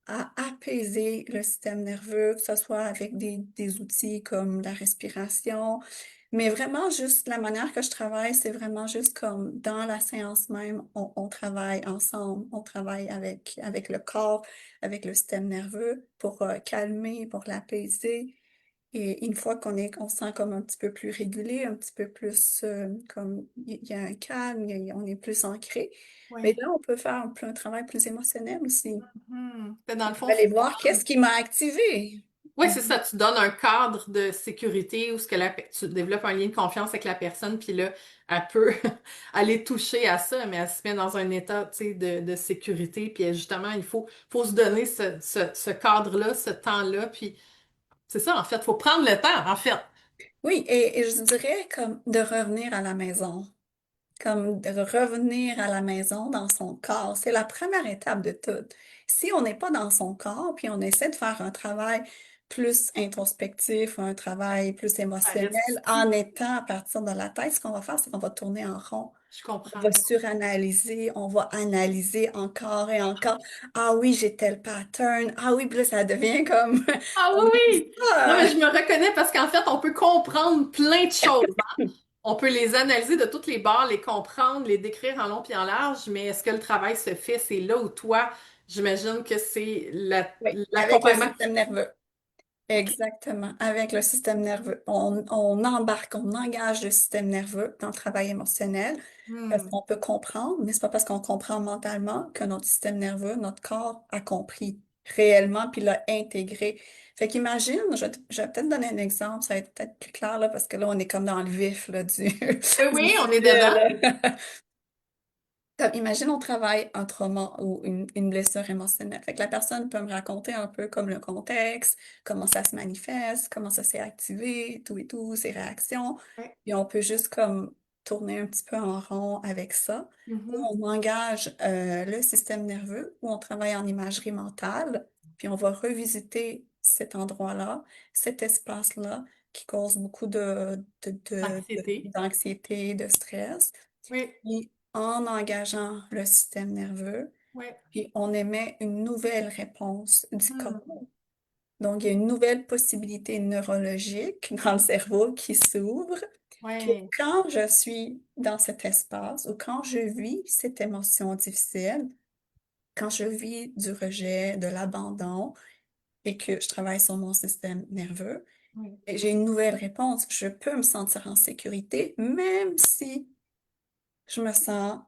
[SPEAKER 2] à apaiser le système nerveux, que ce soit avec des outils comme la respiration, mais vraiment juste la manière que je travaille, c'est vraiment juste comme dans la séance même, on travaille ensemble, on travaille avec le corps, avec le système nerveux pour calmer, pour l'apaiser. Et une fois on se sent comme un petit peu plus régulé, un petit peu plus comme il y a un calme, on est plus ancré. Mais
[SPEAKER 1] Ouais.
[SPEAKER 2] là, on peut faire un travail plus émotionnel aussi.
[SPEAKER 1] Dans le fond,
[SPEAKER 2] Aller voir qu'est-ce qui m'a activé.
[SPEAKER 1] oui, c'est ça. Tu donnes un cadre de sécurité où ce que tu développes un lien de confiance avec la personne, puis là, elle peut aller toucher à ça, mais elle se met dans un état, tu sais, de sécurité. Puis justement, faut se donner ce cadre-là, ce temps-là. Puis c'est ça, en fait, faut prendre le temps, en fait.
[SPEAKER 2] Oui, et je dirais comme de revenir à la maison, comme de revenir à la maison dans son corps. C'est la première étape de tout. Si on n'est pas dans son corps, puis on essaie de faire un travail plus introspectif, un travail plus
[SPEAKER 1] Ça
[SPEAKER 2] émotionnel,
[SPEAKER 1] reste
[SPEAKER 2] en
[SPEAKER 1] ici.
[SPEAKER 2] étant à partir de la tête, ce qu'on va faire, c'est qu'on va tourner en rond.
[SPEAKER 1] Je
[SPEAKER 2] On
[SPEAKER 1] comprends.
[SPEAKER 2] va suranalyser, on va analyser encore et encore. Ah oui, j'ai tel pattern. Ah oui, puis là, ça devient comme
[SPEAKER 1] Ah
[SPEAKER 2] un
[SPEAKER 1] oui, oui! Non,
[SPEAKER 2] ça.
[SPEAKER 1] mais je me reconnais parce qu'en fait, on peut comprendre plein de choses. On peut les analyser de toutes les bords, les comprendre, les décrire en long puis en large, mais est-ce que le travail se fait? C'est là où toi, j'imagine que c'est
[SPEAKER 2] Oui, avec le
[SPEAKER 1] l'accompagnement.
[SPEAKER 2] système nerveux. Exactement, avec le système nerveux. On embarque, on engage le système nerveux dans le travail émotionnel parce
[SPEAKER 1] Hmm.
[SPEAKER 2] qu'on peut comprendre, mais c'est pas parce qu'on comprend mentalement que notre système nerveux, notre corps a compris réellement puis l'a intégré. Fait qu'imagine, je vais peut-être donner un exemple, ça va être peut-être plus clair là, parce que là, on est comme dans le vif là,
[SPEAKER 1] Oui,
[SPEAKER 2] du
[SPEAKER 1] oui, on est
[SPEAKER 2] sujet,
[SPEAKER 1] dedans.
[SPEAKER 2] là. Comme, imagine, on travaille un trauma ou une blessure émotionnelle. Fait que la personne peut me raconter un peu comme le contexte, comment ça se manifeste, comment ça s'est activé, tout et tout, ses réactions.
[SPEAKER 1] Oui.
[SPEAKER 2] Et on peut juste comme tourner un petit peu en rond avec ça, où
[SPEAKER 1] Mhm.
[SPEAKER 2] on engage le système nerveux, où on travaille en imagerie mentale, puis on va revisiter cet endroit-là, cet espace-là qui cause beaucoup
[SPEAKER 1] Anxiété.
[SPEAKER 2] d'anxiété, de stress.
[SPEAKER 1] Oui,
[SPEAKER 2] Puis en engageant le système nerveux,
[SPEAKER 1] oui.
[SPEAKER 2] puis on émet une nouvelle réponse du corps.
[SPEAKER 1] Hmm.
[SPEAKER 2] Donc, il y a une nouvelle possibilité neurologique dans le cerveau qui s'ouvre, que
[SPEAKER 1] Oui.
[SPEAKER 2] quand je suis dans cet espace ou quand je vis cette émotion difficile, quand je vis du rejet, de l'abandon et que je travaille sur mon système nerveux,
[SPEAKER 1] Oui.
[SPEAKER 2] et j'ai une nouvelle réponse, je peux me sentir en sécurité, même si je me sens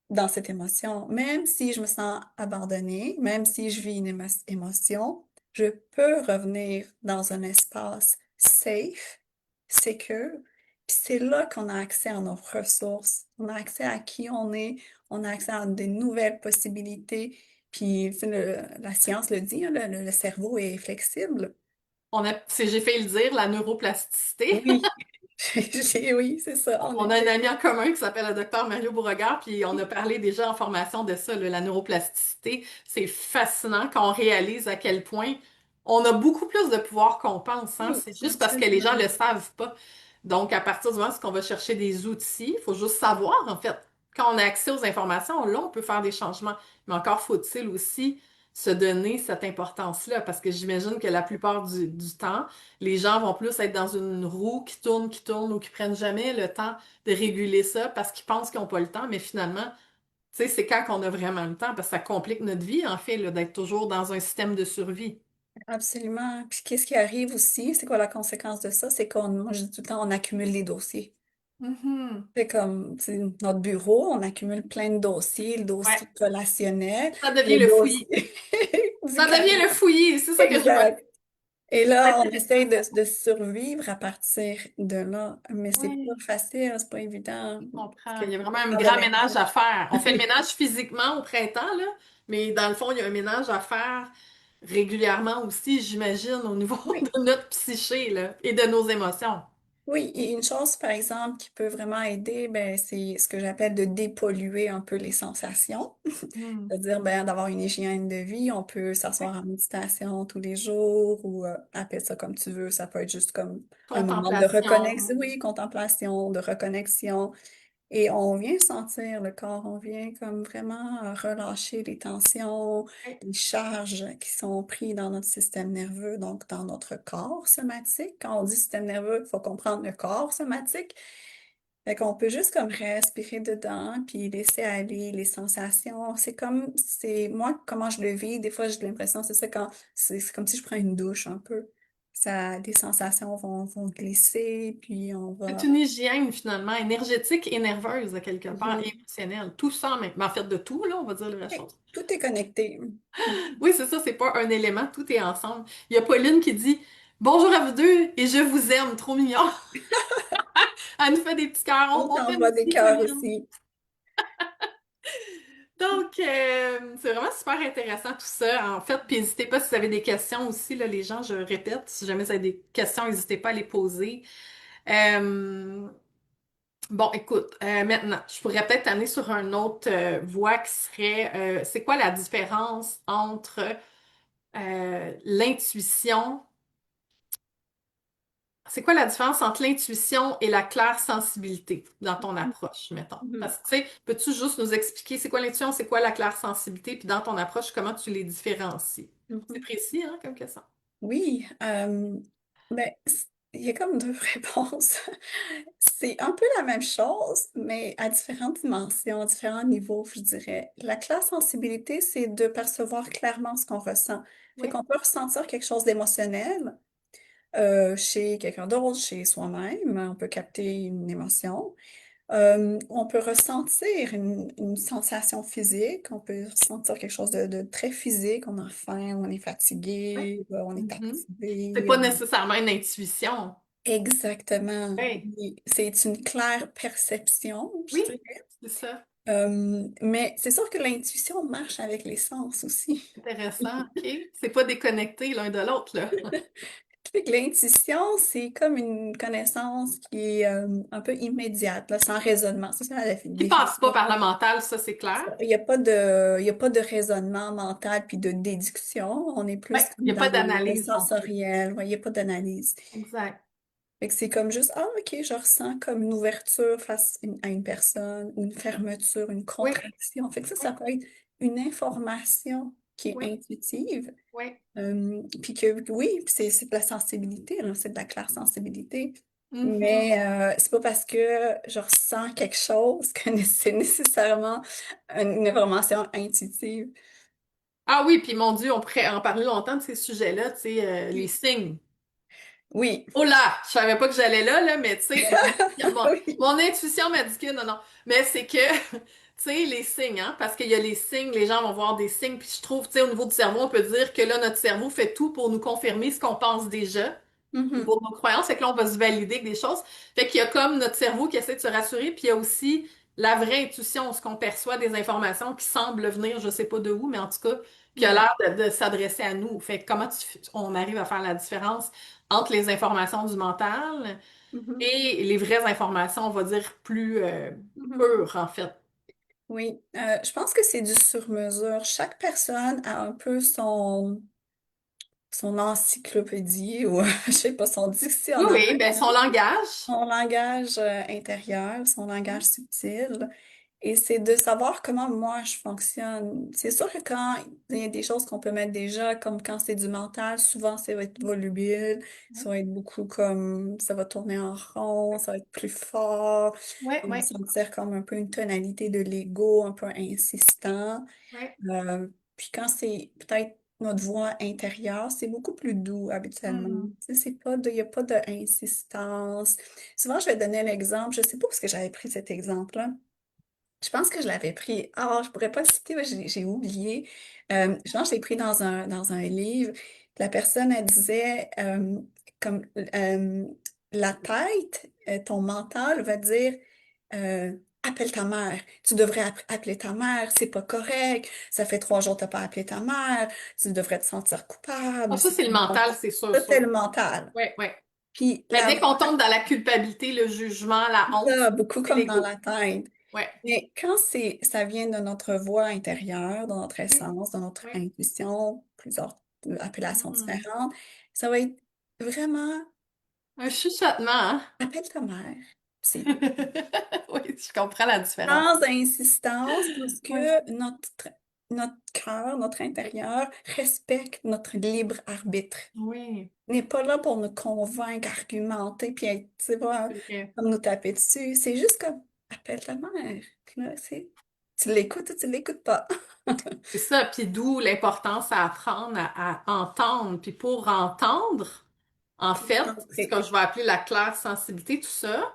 [SPEAKER 2] dans cette émotion, même si je me sens abandonnée, même si je vis une émotion, je peux revenir dans un espace safe, secure. Puis c'est là qu'on a accès à nos ressources, on a accès à qui on a accès à des nouvelles possibilités. Puis tu sais, la science le dit, hein, le cerveau est flexible.
[SPEAKER 1] J'ai fait le dire, la neuroplasticité.
[SPEAKER 2] Oui, oui, c'est ça, en
[SPEAKER 1] On a un
[SPEAKER 2] effet.
[SPEAKER 1] ami en commun qui s'appelle le docteur Mario Beauregard, puis on a parlé déjà en formation de ça, là, la neuroplasticité. C'est fascinant quand on réalise à quel point on a beaucoup plus de pouvoir qu'on pense, hein.
[SPEAKER 2] Oui,
[SPEAKER 1] C'est juste parce que les gens
[SPEAKER 2] absolument.
[SPEAKER 1] le savent pas. Donc, à partir du moment où on va chercher des outils, il faut juste savoir, en fait. Quand on a accès aux informations, là, on peut faire des changements. Mais encore faut-il aussi se donner cette importance-là, parce que j'imagine que la plupart du temps, les gens vont plus être dans une roue qui tourne ou qui prennent jamais le temps de réguler ça parce qu'ils pensent qu'ils n'ont pas le temps, mais finalement, tu sais, c'est quand qu'on a vraiment le temps, parce que ça complique notre vie, en fait, là, d'être toujours dans un système de survie.
[SPEAKER 2] Absolument. Puis qu'est-ce qui arrive aussi? C'est quoi la conséquence de ça? C'est qu'on, moi je dis tout le temps, on accumule les dossiers.
[SPEAKER 1] Mhm.
[SPEAKER 2] C'est comme, c'est notre bureau, on accumule plein de dossiers, le
[SPEAKER 1] Ouais,
[SPEAKER 2] dossier relationnel,
[SPEAKER 1] ça devient
[SPEAKER 2] le
[SPEAKER 1] le fouillis.
[SPEAKER 2] dossier du
[SPEAKER 1] Ça devient le
[SPEAKER 2] carrière.
[SPEAKER 1] fouillis, c'est ça que je vois.
[SPEAKER 2] Exact. Et là, on essaye de survivre à partir de là. Mais c'est pas
[SPEAKER 1] Oui,
[SPEAKER 2] facile, c'est pas évident.
[SPEAKER 1] je
[SPEAKER 2] Parce
[SPEAKER 1] comprends.
[SPEAKER 2] que
[SPEAKER 1] Il y a vraiment un
[SPEAKER 2] dans le
[SPEAKER 1] grand ménage à
[SPEAKER 2] ménage.
[SPEAKER 1] faire. On fait le ménage physiquement au printemps, là, mais dans le fond, il y a un ménage à faire régulièrement aussi, j'imagine, au niveau
[SPEAKER 2] Oui.
[SPEAKER 1] de notre psyché, là, et de nos émotions.
[SPEAKER 2] Oui, et une chose, par exemple, qui peut vraiment aider, ben, c'est ce que j'appelle de dépolluer un peu les sensations.
[SPEAKER 1] Hmm.
[SPEAKER 2] C'est-à-dire, ben, d'avoir une hygiène de vie. On peut s'asseoir en méditation tous les jours ou appelle ça comme tu veux. Ça peut être juste comme un moment de reconnexion,
[SPEAKER 1] Contemplation.
[SPEAKER 2] oui, contemplation, de reconnexion. Et on vient sentir le corps, on vient comme vraiment relâcher les tensions,
[SPEAKER 1] Ouais.
[SPEAKER 2] les charges qui sont prises dans notre système nerveux, donc dans notre corps somatique. Quand on dit système nerveux, il faut comprendre le corps somatique. Fait qu'on peut juste comme respirer dedans, puis laisser aller les sensations. C'est moi, comment je le vis, des fois j'ai l'impression, c'est ça, quand c'est comme si je prends une douche un peu. Ça, les sensations vont glisser, puis on
[SPEAKER 1] C'est
[SPEAKER 2] va...
[SPEAKER 1] une hygiène finalement énergétique et nerveuse à quelque part, et
[SPEAKER 2] Mhm.
[SPEAKER 1] émotionnelle. Tout ça, mais en fait de tout, là, on va dire la vraie
[SPEAKER 2] Oui,
[SPEAKER 1] chose.
[SPEAKER 2] tout est connecté.
[SPEAKER 1] Oui, c'est ça, c'est pas un élément, tout est ensemble. Il y a Pauline qui dit Bonjour à vous deux et je vous aime, trop mignon. Elle nous fait des petits cœurs.
[SPEAKER 2] On
[SPEAKER 1] On t'aime
[SPEAKER 2] t'envoie des
[SPEAKER 1] aussi,
[SPEAKER 2] cœurs
[SPEAKER 1] Pauline.
[SPEAKER 2] aussi.
[SPEAKER 1] Donc, c'est vraiment super intéressant tout ça. En fait, puis n'hésitez pas si vous avez des questions aussi, là, les gens, je répète, si jamais vous avez des questions, n'hésitez pas à les poser. Euh, Bon, écoute, maintenant, je pourrais peut-être t'amener sur un autre voie qui serait, c'est quoi la différence entre l'intuition, c'est quoi la différence entre l'intuition et la claire sensibilité dans ton approche, mettons?
[SPEAKER 2] Mhm.
[SPEAKER 1] Parce que, tu sais, peux-tu juste nous expliquer c'est quoi l'intuition, c'est quoi la claire sensibilité, puis dans ton approche, comment tu les différencies? C'est
[SPEAKER 2] Mhm.
[SPEAKER 1] précis, hein, comme question?
[SPEAKER 2] Oui, ben, il y a comme deux réponses. C'est un peu la même chose, mais à différentes dimensions, à différents niveaux, je dirais. La classe sensibilité, c'est de percevoir clairement ce qu'on ressent. Fait
[SPEAKER 1] Oui,
[SPEAKER 2] qu'on peut ressentir quelque chose d'émotionnel chez quelqu'un d'autre, chez soi-même. On peut capter une émotion. On peut ressentir une sensation physique, on peut ressentir quelque chose de très physique, on a faim, on est
[SPEAKER 1] oui.
[SPEAKER 2] fatigué, on est
[SPEAKER 1] Mhm. C'est
[SPEAKER 2] activé.
[SPEAKER 1] pas nécessairement une intuition.
[SPEAKER 2] Exactement.
[SPEAKER 1] Oui,
[SPEAKER 2] Oui. C'est une claire perception, je
[SPEAKER 1] oui,
[SPEAKER 2] dirais.
[SPEAKER 1] c'est ça.
[SPEAKER 2] Mais c'est sûr que l'intuition marche avec les sens aussi.
[SPEAKER 1] Intéressant, OK. C'est pas déconnecté l'un de l'autre, là.
[SPEAKER 2] Fait que l'intuition, c'est comme une connaissance qui est un peu immédiate, là, sans raisonnement. C'est ça la
[SPEAKER 1] Qui passe pas
[SPEAKER 2] définition.
[SPEAKER 1] par le mental, ça, c'est clair.
[SPEAKER 2] Il y a pas de raisonnement mental puis de déduction. On est
[SPEAKER 1] Oui,
[SPEAKER 2] plus
[SPEAKER 1] il n'y
[SPEAKER 2] comme
[SPEAKER 1] a pas
[SPEAKER 2] dans le
[SPEAKER 1] d'analyse non plus.
[SPEAKER 2] sensoriel. Ouais, il n'y a pas d'analyse.
[SPEAKER 1] Exact.
[SPEAKER 2] Fait que c'est comme juste, ah, ok, je ressens comme une ouverture à une personne, ou une fermeture, une
[SPEAKER 1] Oui,
[SPEAKER 2] contraction. Fait que
[SPEAKER 1] oui,
[SPEAKER 2] ça peut être une information qui est
[SPEAKER 1] oui,
[SPEAKER 2] intuitive.
[SPEAKER 1] oui.
[SPEAKER 2] Puis que oui, puis c'est de la sensibilité, là, c'est de la claire sensibilité.
[SPEAKER 1] Mhm.
[SPEAKER 2] Mais c'est pas parce que je ressens quelque chose que c'est nécessairement une information intuitive.
[SPEAKER 1] Ah oui, puis mon Dieu, on pourrait en parler longtemps de ces sujets-là, tu sais, les
[SPEAKER 2] Oui.
[SPEAKER 1] signes.
[SPEAKER 2] Oui.
[SPEAKER 1] Oh là, je savais pas que j'allais là, mais tu sais,
[SPEAKER 2] Oui.
[SPEAKER 1] mon intuition m'a dit que non, non. Mais c'est que, tu sais, les signes, hein, parce qu'il y a les signes, les gens vont voir des signes, puis je trouve, tu sais, au niveau du cerveau, on peut dire que là, notre cerveau fait tout pour nous confirmer ce qu'on pense déjà, ou
[SPEAKER 2] Mhm.
[SPEAKER 1] pour nos croyances, fait que là, on va se valider avec des choses. Fait qu'il y a comme notre cerveau qui essaie de se rassurer, puis il y a aussi la vraie intuition, ce qu'on perçoit des informations qui semblent venir, je sais pas de où, mais en tout cas, qui a
[SPEAKER 2] Ouais.
[SPEAKER 1] l'air de s'adresser à nous. Fait que comment on arrive à faire la différence entre les informations du mental
[SPEAKER 2] Mhm.
[SPEAKER 1] et les vraies informations, on va dire, plus
[SPEAKER 2] Mhm.
[SPEAKER 1] pures, en fait.
[SPEAKER 2] Oui. Je pense que c'est du sur-mesure. Chaque personne a un peu son encyclopédie ou je sais pas, son
[SPEAKER 1] Oui,
[SPEAKER 2] dictionnaire,
[SPEAKER 1] oui, ben son langage.
[SPEAKER 2] son langage intérieur, son langage subtil. Et c'est de savoir comment moi je fonctionne. C'est sûr que quand il y a des choses qu'on peut mettre déjà, comme quand c'est du mental, souvent ça va être volubile, ça va être beaucoup comme, ça va tourner en rond, ça va être plus fort,
[SPEAKER 1] Oui,
[SPEAKER 2] on va
[SPEAKER 1] oui,
[SPEAKER 2] sentir comme un peu une tonalité de l'ego, un peu insistant.
[SPEAKER 1] oui.
[SPEAKER 2] Euh, Puis quand c'est peut-être notre voix intérieure, c'est beaucoup plus doux habituellement.
[SPEAKER 1] Hmm.
[SPEAKER 2] Tu sais, il n'y a pas d'insistance. Souvent, je vais donner l'exemple, je sais pas où est-ce que j'avais pris cet exemple-là. Je pense que je l'avais pris. Ah, je pourrais pas le citer, mais j'ai oublié. Je pense que je l'ai pris dans un livre. La personne, elle disait comme la tête, ton mental va dire appelle ta mère. Tu devrais appeler ta mère, c'est pas correct. Ça fait 3 jours que t'as pas appelé ta mère. Tu devrais te sentir
[SPEAKER 1] Ah,
[SPEAKER 2] coupable.
[SPEAKER 1] ça,
[SPEAKER 2] C'est
[SPEAKER 1] c'est le
[SPEAKER 2] pas bon.
[SPEAKER 1] mental, c'est sûr,
[SPEAKER 2] Ça, c'est
[SPEAKER 1] sûr.
[SPEAKER 2] le mental.
[SPEAKER 1] Oui, oui.
[SPEAKER 2] Puis
[SPEAKER 1] Mais
[SPEAKER 2] la
[SPEAKER 1] dès qu'on
[SPEAKER 2] voix,
[SPEAKER 1] tombe dans la culpabilité, le jugement, la honte,
[SPEAKER 2] ça, beaucoup
[SPEAKER 1] c'est
[SPEAKER 2] comme dans
[SPEAKER 1] l'ego.
[SPEAKER 2] la tête.
[SPEAKER 1] Oui.
[SPEAKER 2] Mais quand ça vient de notre voix intérieure, de notre
[SPEAKER 1] Oui,
[SPEAKER 2] essence, de notre
[SPEAKER 1] oui.
[SPEAKER 2] intuition, plusieurs appellations
[SPEAKER 1] Hmm.
[SPEAKER 2] différentes, ça va être vraiment
[SPEAKER 1] Un chuchotement, hein?
[SPEAKER 2] appelle ta mère. C'est tout.
[SPEAKER 1] Oui, je comprends la différence.
[SPEAKER 2] Sans insistance, parce
[SPEAKER 1] Oui.
[SPEAKER 2] que notre cœur, notre intérieur respecte notre libre arbitre.
[SPEAKER 1] Oui,
[SPEAKER 2] N'est pas là pour nous convaincre, argumenter, puis être, tu sais, pas,
[SPEAKER 1] c'est vrai.
[SPEAKER 2] comme nous taper dessus. C'est juste comme appelle ta mère. Puis là, tu l'écoutes ou tu l'écoutes pas.
[SPEAKER 1] C'est ça, puis d'où l'importance à apprendre à entendre. Puis pour entendre, en fait, ce que
[SPEAKER 2] Concentrer.
[SPEAKER 1] je vais appeler la claire sensibilité, tout ça,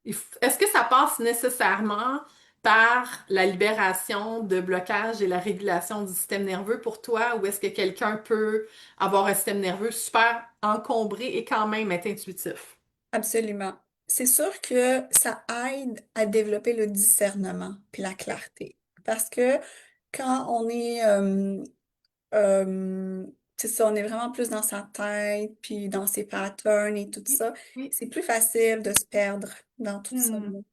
[SPEAKER 1] est-ce que ça passe nécessairement par la libération de blocage et la régulation du système nerveux pour toi, ou est-ce que quelqu'un peut avoir un système nerveux super encombré et quand même être intuitif?
[SPEAKER 2] Absolument. C'est sûr que ça aide à développer le discernement puis la clarté. Parce que quand on est, euh, c'est ça, on est vraiment plus dans sa tête puis dans ses patterns et tout
[SPEAKER 1] Oui,
[SPEAKER 2] ça,
[SPEAKER 1] oui.
[SPEAKER 2] c'est plus facile de se perdre
[SPEAKER 1] Hmm.
[SPEAKER 2] dans tout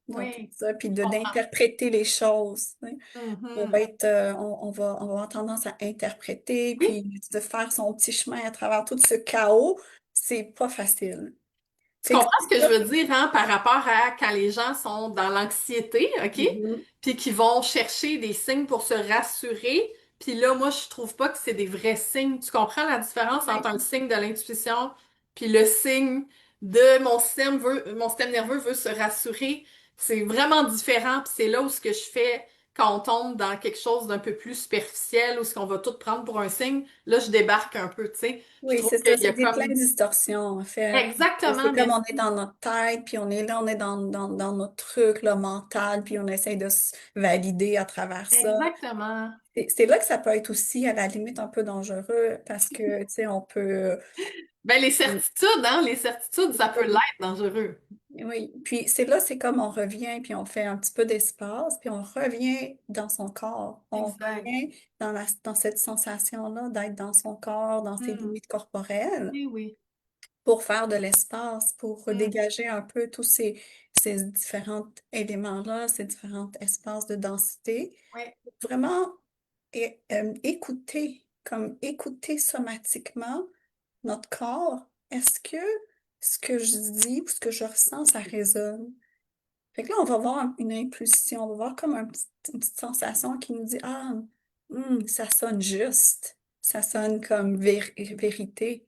[SPEAKER 1] Oui,
[SPEAKER 2] ça, puis
[SPEAKER 1] je comprends.
[SPEAKER 2] d'interpréter les choses. Tu sais.
[SPEAKER 1] Mhm.
[SPEAKER 2] On va avoir tendance à interpréter
[SPEAKER 1] Oui,
[SPEAKER 2] puis de faire son petit chemin à travers tout ce chaos. C'est pas facile.
[SPEAKER 1] tu
[SPEAKER 2] Fait que
[SPEAKER 1] comprends ce
[SPEAKER 2] c'est
[SPEAKER 1] que je
[SPEAKER 2] ça.
[SPEAKER 1] veux dire, hein, par rapport à quand les gens sont dans l'anxiété, OK?
[SPEAKER 2] Mhm.
[SPEAKER 1] Puis qui vont chercher des signes pour se rassurer. Puis là, moi, je trouve pas que c'est des vrais signes. Tu comprends la différence entre
[SPEAKER 2] Ouais.
[SPEAKER 1] un signe de l'intuition puis le signe de mon système nerveux veut se rassurer. C'est vraiment différent. Puis c'est là où ce que je fais quand on tombe dans quelque chose d'un peu plus superficiel ou ce qu'on va tout prendre pour un signe. Là, je débarque un peu, tu sais. Je
[SPEAKER 2] Oui,
[SPEAKER 1] trouve
[SPEAKER 2] c'est ça,
[SPEAKER 1] qu'il y
[SPEAKER 2] c'est
[SPEAKER 1] a
[SPEAKER 2] des plein de
[SPEAKER 1] comme...
[SPEAKER 2] distorsions, en fait. C'est
[SPEAKER 1] Exactement,
[SPEAKER 2] comme on est
[SPEAKER 1] merci.
[SPEAKER 2] dans notre tête, puis on est là, on est dans notre truc, là, mental, puis on essaye de se valider à travers ça.
[SPEAKER 1] Exactement.
[SPEAKER 2] C'est là que ça peut être aussi, à la limite, un peu dangereux, parce que, tu sais, on peut...
[SPEAKER 1] Ben, les certitudes, hein, les certitudes, ça peut
[SPEAKER 2] Oui,
[SPEAKER 1] l'être dangereux.
[SPEAKER 2] oui. Puis c'est là, c'est comme on revient, puis on fait un petit peu d'espace, puis on revient dans son corps. On
[SPEAKER 1] Exact.
[SPEAKER 2] revient dans cette sensation-là d'être dans son corps, dans ses
[SPEAKER 1] Hmm.
[SPEAKER 2] limites corporelles.
[SPEAKER 1] Oui, oui.
[SPEAKER 2] Pour faire de l'espace, pour
[SPEAKER 1] Hmm.
[SPEAKER 2] dégager un peu tous ces différents éléments-là, ces différents espaces de densité.
[SPEAKER 1] Ouais.
[SPEAKER 2] Vraiment écouter, comme écouter somatiquement notre corps. Est-ce que ce que je dis ou ce que je ressens, ça résonne? Fait que là, on va voir une impulsion, on va voir comme une petite sensation qui nous dit, ah, ça sonne juste, ça sonne comme vérité.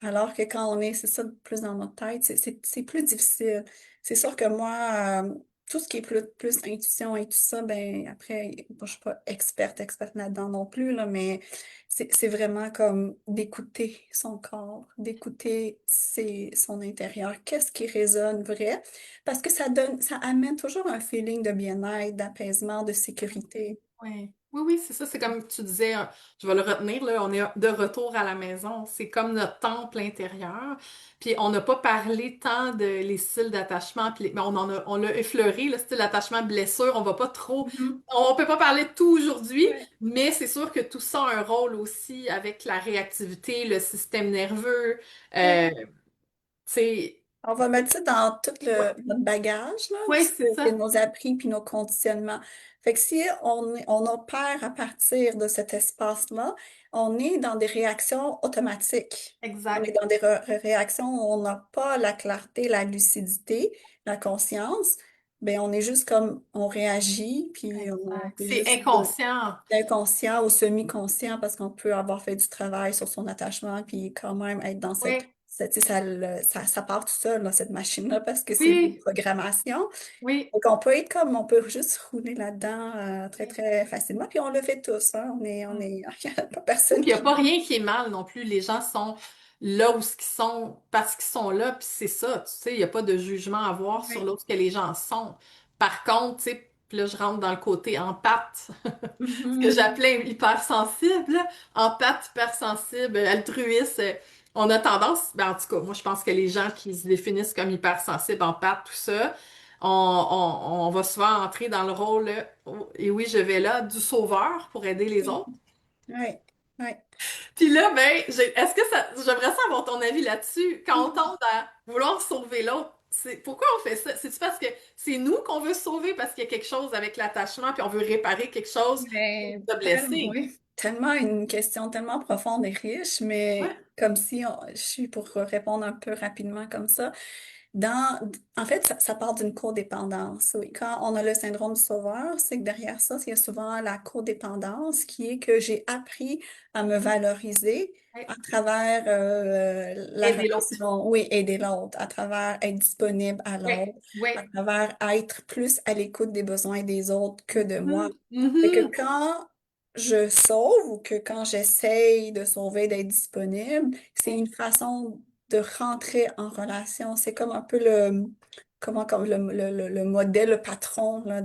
[SPEAKER 2] Alors que quand on est, c'est ça, plus dans notre tête, c'est plus difficile. C'est sûr que moi, tout ce qui est plus intuition et tout ça, ben après, bon, je suis pas experte là-dedans non plus, là, mais c'est vraiment comme d'écouter son corps, d'écouter son intérieur, qu'est-ce qui résonne vrai, parce que ça amène toujours un feeling de bien-être, d'apaisement, de sécurité.
[SPEAKER 1] Oui, oui, oui, c'est ça. C'est comme tu disais, je vais le retenir, là, on est de retour à la maison. C'est comme notre temple intérieur. Puis on n'a pas parlé tant de les styles d'attachement, puis mais on l'a effleuré, le style d'attachement blessure. On va pas trop,
[SPEAKER 2] Mhm.
[SPEAKER 1] on peut pas parler de tout aujourd'hui,
[SPEAKER 2] Ouais.
[SPEAKER 1] mais c'est sûr que tout ça a un rôle aussi avec la réactivité, le système nerveux.
[SPEAKER 2] Ouais.
[SPEAKER 1] Tu sais,
[SPEAKER 2] On va mettre ça dans tout
[SPEAKER 1] ouais,
[SPEAKER 2] notre bagage, là,
[SPEAKER 1] ouais, c'est
[SPEAKER 2] c'est
[SPEAKER 1] ça.
[SPEAKER 2] nos appris puis nos conditionnements. Fait que si on opère à partir de cet espace-là, on est dans des réactions automatiques. On est
[SPEAKER 1] Exact,
[SPEAKER 2] dans des réactions où on n'a pas la clarté, la lucidité, la conscience. Ben, on est juste comme, on réagit, puis on
[SPEAKER 1] exact.
[SPEAKER 2] peut
[SPEAKER 1] C'est
[SPEAKER 2] juste
[SPEAKER 1] inconscient.
[SPEAKER 2] inconscient ou semi-conscient parce qu'on peut avoir fait du travail sur son attachement puis quand même être dans
[SPEAKER 1] Oui,
[SPEAKER 2] tu sais, ça part tout seul, là, cette machine-là, parce que c'est une
[SPEAKER 1] oui,
[SPEAKER 2] programmation.
[SPEAKER 1] oui.
[SPEAKER 2] Donc, on peut juste rouler là-dedans très, très facilement. Puis on le fait tous, hein.
[SPEAKER 1] Oui.
[SPEAKER 2] Il n'y a pas
[SPEAKER 1] Oui,
[SPEAKER 2] personne
[SPEAKER 1] puis il n'y a pas
[SPEAKER 2] qui...
[SPEAKER 1] rien qui est mal non plus. Les gens sont là où ce qu'ils sont parce qu'ils sont là, puis c'est ça, tu sais, il n'y a pas de jugement à avoir sur
[SPEAKER 2] Oui.
[SPEAKER 1] l'autre que les gens sont. Par contre, tu sais, puis là, je rentre dans le côté empathe, ce que
[SPEAKER 2] Mhm.
[SPEAKER 1] j'appelais hypersensible, là. Empathe, hypersensible, altruiste. On a tendance, ben en tout cas, moi je pense que les gens qui se définissent comme hypersensibles, empathes, tout ça, on va souvent entrer dans le rôle, oh, et oui, je vais là, du sauveur pour aider les
[SPEAKER 2] Oui,
[SPEAKER 1] autres.
[SPEAKER 2] oui, oui.
[SPEAKER 1] Puis là, ben, est-ce que ça, j'aimerais ça avoir ton avis là-dessus. Quand on
[SPEAKER 2] Mhm.
[SPEAKER 1] tombe à vouloir sauver l'autre, pourquoi on fait ça? C'est-tu parce que c'est nous qu'on veut sauver parce qu'il y a quelque chose avec l'attachement, puis on veut réparer quelque chose
[SPEAKER 2] Mais
[SPEAKER 1] de blessé?
[SPEAKER 2] oui, tellement une question tellement profonde et riche,
[SPEAKER 1] Ouais,
[SPEAKER 2] mais comme si je suis pour répondre un peu rapidement comme ça. En fait, ça part d'une codépendance. Oui. Quand on a le syndrome du sauveur, c'est que derrière ça, il y a souvent la codépendance qui est que j'ai appris à me valoriser
[SPEAKER 1] ouais.
[SPEAKER 2] à travers la
[SPEAKER 1] Aider l'autre.
[SPEAKER 2] relation, oui, aider l'autre, à travers être disponible à
[SPEAKER 1] Ouais,
[SPEAKER 2] l'autre, à
[SPEAKER 1] ouais.
[SPEAKER 2] travers être plus à l'écoute des besoins des autres que de moi.
[SPEAKER 1] Mhm,
[SPEAKER 2] Fait que
[SPEAKER 1] mhm.
[SPEAKER 2] quand je sauve ou que quand j'essaye de sauver, d'être disponible, c'est
[SPEAKER 1] Ouais.
[SPEAKER 2] une façon de rentrer en relation. C'est comme un peu comme le modèle, le patron là,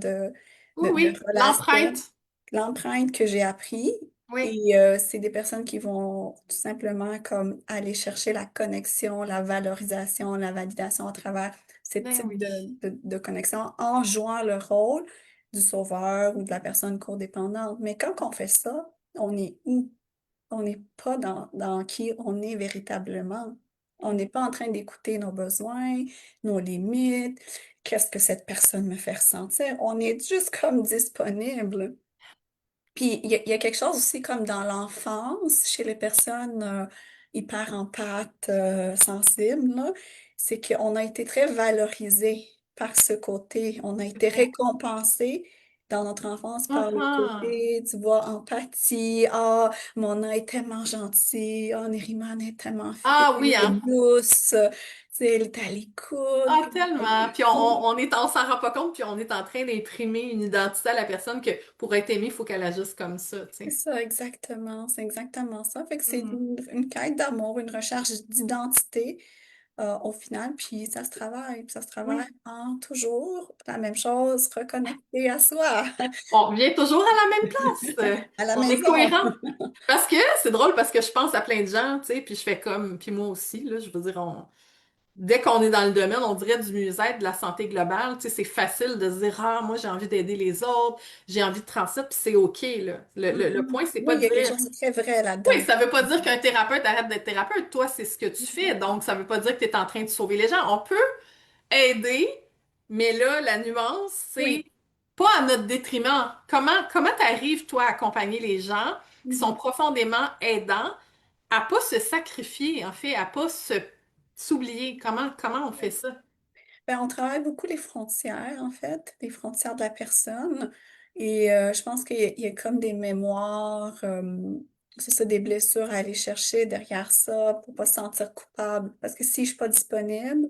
[SPEAKER 1] Oui,
[SPEAKER 2] de
[SPEAKER 1] oui.
[SPEAKER 2] relation,
[SPEAKER 1] L'empreinte.
[SPEAKER 2] l'empreinte que j'ai appris.
[SPEAKER 1] Oui.
[SPEAKER 2] Et c'est des personnes qui vont tout simplement comme aller chercher la connexion, la valorisation, la validation à travers ce
[SPEAKER 1] Ben
[SPEAKER 2] type
[SPEAKER 1] oui.
[SPEAKER 2] de connexion en jouant le rôle du sauveur ou de la personne codépendante. Mais quand on fait ça, on est où? On n'est pas dans qui on est véritablement. On n'est pas en train d'écouter nos besoins, nos limites, qu'est-ce que cette personne me fait ressentir. On est juste comme disponible. Puis il y a quelque chose aussi comme dans l'enfance, chez les personnes hyper empathes, sensibles, là, c'est qu'on a été très valorisés par ce côté. On a été
[SPEAKER 1] Ouais.
[SPEAKER 2] récompensés dans notre enfance par le
[SPEAKER 1] Ah,
[SPEAKER 2] côté, tu vois, empathie. Ah, Mona est tellement gentille. Ah, Neriman est tellement fine,
[SPEAKER 1] ah oui,
[SPEAKER 2] elle est
[SPEAKER 1] hein.
[SPEAKER 2] douce. Tu sais, elle est à l'écoute.
[SPEAKER 1] Ah, tellement. Puis on s'en rend pas compte, puis on est en train d'imprimer une identité à la personne que pour être aimée, il faut qu'elle agisse comme ça, tu
[SPEAKER 2] C'est
[SPEAKER 1] sais.
[SPEAKER 2] ça, exactement. C'est exactement ça. Fait que c'est
[SPEAKER 1] Hmm.
[SPEAKER 2] une quête d'amour, une recherche d'identité au final, puis ça se travaille. Puis ça se travaille
[SPEAKER 1] Oui.
[SPEAKER 2] en toujours la même chose, reconnecter à soi,
[SPEAKER 1] On revient toujours à la même place.
[SPEAKER 2] à la
[SPEAKER 1] On est
[SPEAKER 2] maison.
[SPEAKER 1] cohérent. Parce que c'est drôle parce que je pense à plein de gens, tu sais, puis je fais comme, puis moi aussi, là, je veux dire, dès qu'on est dans le domaine, on dirait du mieux-être, de la santé globale, tu sais, c'est facile de se dire, ah, moi j'ai envie d'aider les autres, j'ai envie de transmettre, puis c'est OK, là. Le
[SPEAKER 2] Mhm.
[SPEAKER 1] point, c'est
[SPEAKER 2] Oui,
[SPEAKER 1] pas
[SPEAKER 2] il
[SPEAKER 1] de
[SPEAKER 2] y a quelque
[SPEAKER 1] dire,
[SPEAKER 2] chose de très vrai
[SPEAKER 1] oui,
[SPEAKER 2] là-dedans.
[SPEAKER 1] ça veut pas dire qu'un thérapeute arrête d'être thérapeute, toi, c'est ce que tu fais,
[SPEAKER 2] Mhm.
[SPEAKER 1] donc ça veut pas dire que tu es en train de sauver les gens. On peut aider, mais là, la nuance, c'est
[SPEAKER 2] Oui.
[SPEAKER 1] pas à notre détriment. Comment t'arrives, toi, à accompagner les gens qui sont
[SPEAKER 2] Mhm.
[SPEAKER 1] profondément aidants à pas se sacrifier, en fait, à pas s'oublier? Comment on fait
[SPEAKER 2] Oui.
[SPEAKER 1] ça?
[SPEAKER 2] Ben, on travaille beaucoup les frontières, en fait, les frontières de la personne. Et je pense il y a comme des mémoires, c'est ça, des blessures à aller chercher derrière ça pour pas se sentir coupable. Parce que si je suis pas disponible,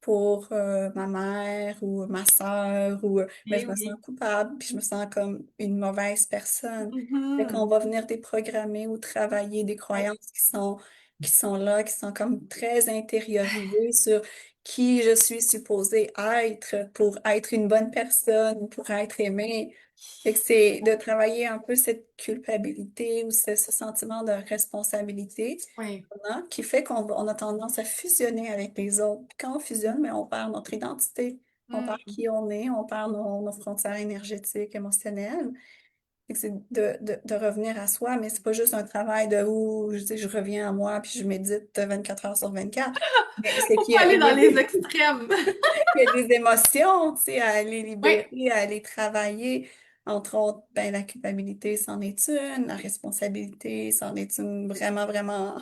[SPEAKER 2] pour ma mère ou ma sœur ou mais
[SPEAKER 1] Eh
[SPEAKER 2] je me sens
[SPEAKER 1] oui.
[SPEAKER 2] coupable puis je me sens comme une mauvaise personne. Fait qu'on
[SPEAKER 1] Mhm.
[SPEAKER 2] va venir déprogrammer ou travailler des
[SPEAKER 1] Ouais.
[SPEAKER 2] croyances qui sont là, qui sont comme très intériorisées sur qui je suis supposée être pour être une bonne personne, pour être aimée. Fait que c'est de travailler un peu cette culpabilité ou ce sentiment de responsabilité
[SPEAKER 1] Oui.
[SPEAKER 2] hein, qui fait on a tendance à fusionner avec les autres. Puis quand on fusionne, mais on perd notre identité, on perd
[SPEAKER 1] Mm.
[SPEAKER 2] qui on est, on perd nos frontières énergétiques, émotionnelles. Fait que c'est de revenir à soi, mais c'est pas juste un travail de où je dis je reviens à moi puis je médite 24 heures sur 24. Mais c'est
[SPEAKER 1] Faut
[SPEAKER 2] qu'il y
[SPEAKER 1] pas
[SPEAKER 2] a,
[SPEAKER 1] aller
[SPEAKER 2] il y
[SPEAKER 1] dans
[SPEAKER 2] a
[SPEAKER 1] les
[SPEAKER 2] des,
[SPEAKER 1] extrêmes.
[SPEAKER 2] il y a des émotions, tu sais, à aller
[SPEAKER 1] Oui.
[SPEAKER 2] libérer, à aller travailler. Entre autres, ben, la culpabilité, c'en est une. La responsabilité, c'en est une vraiment, vraiment,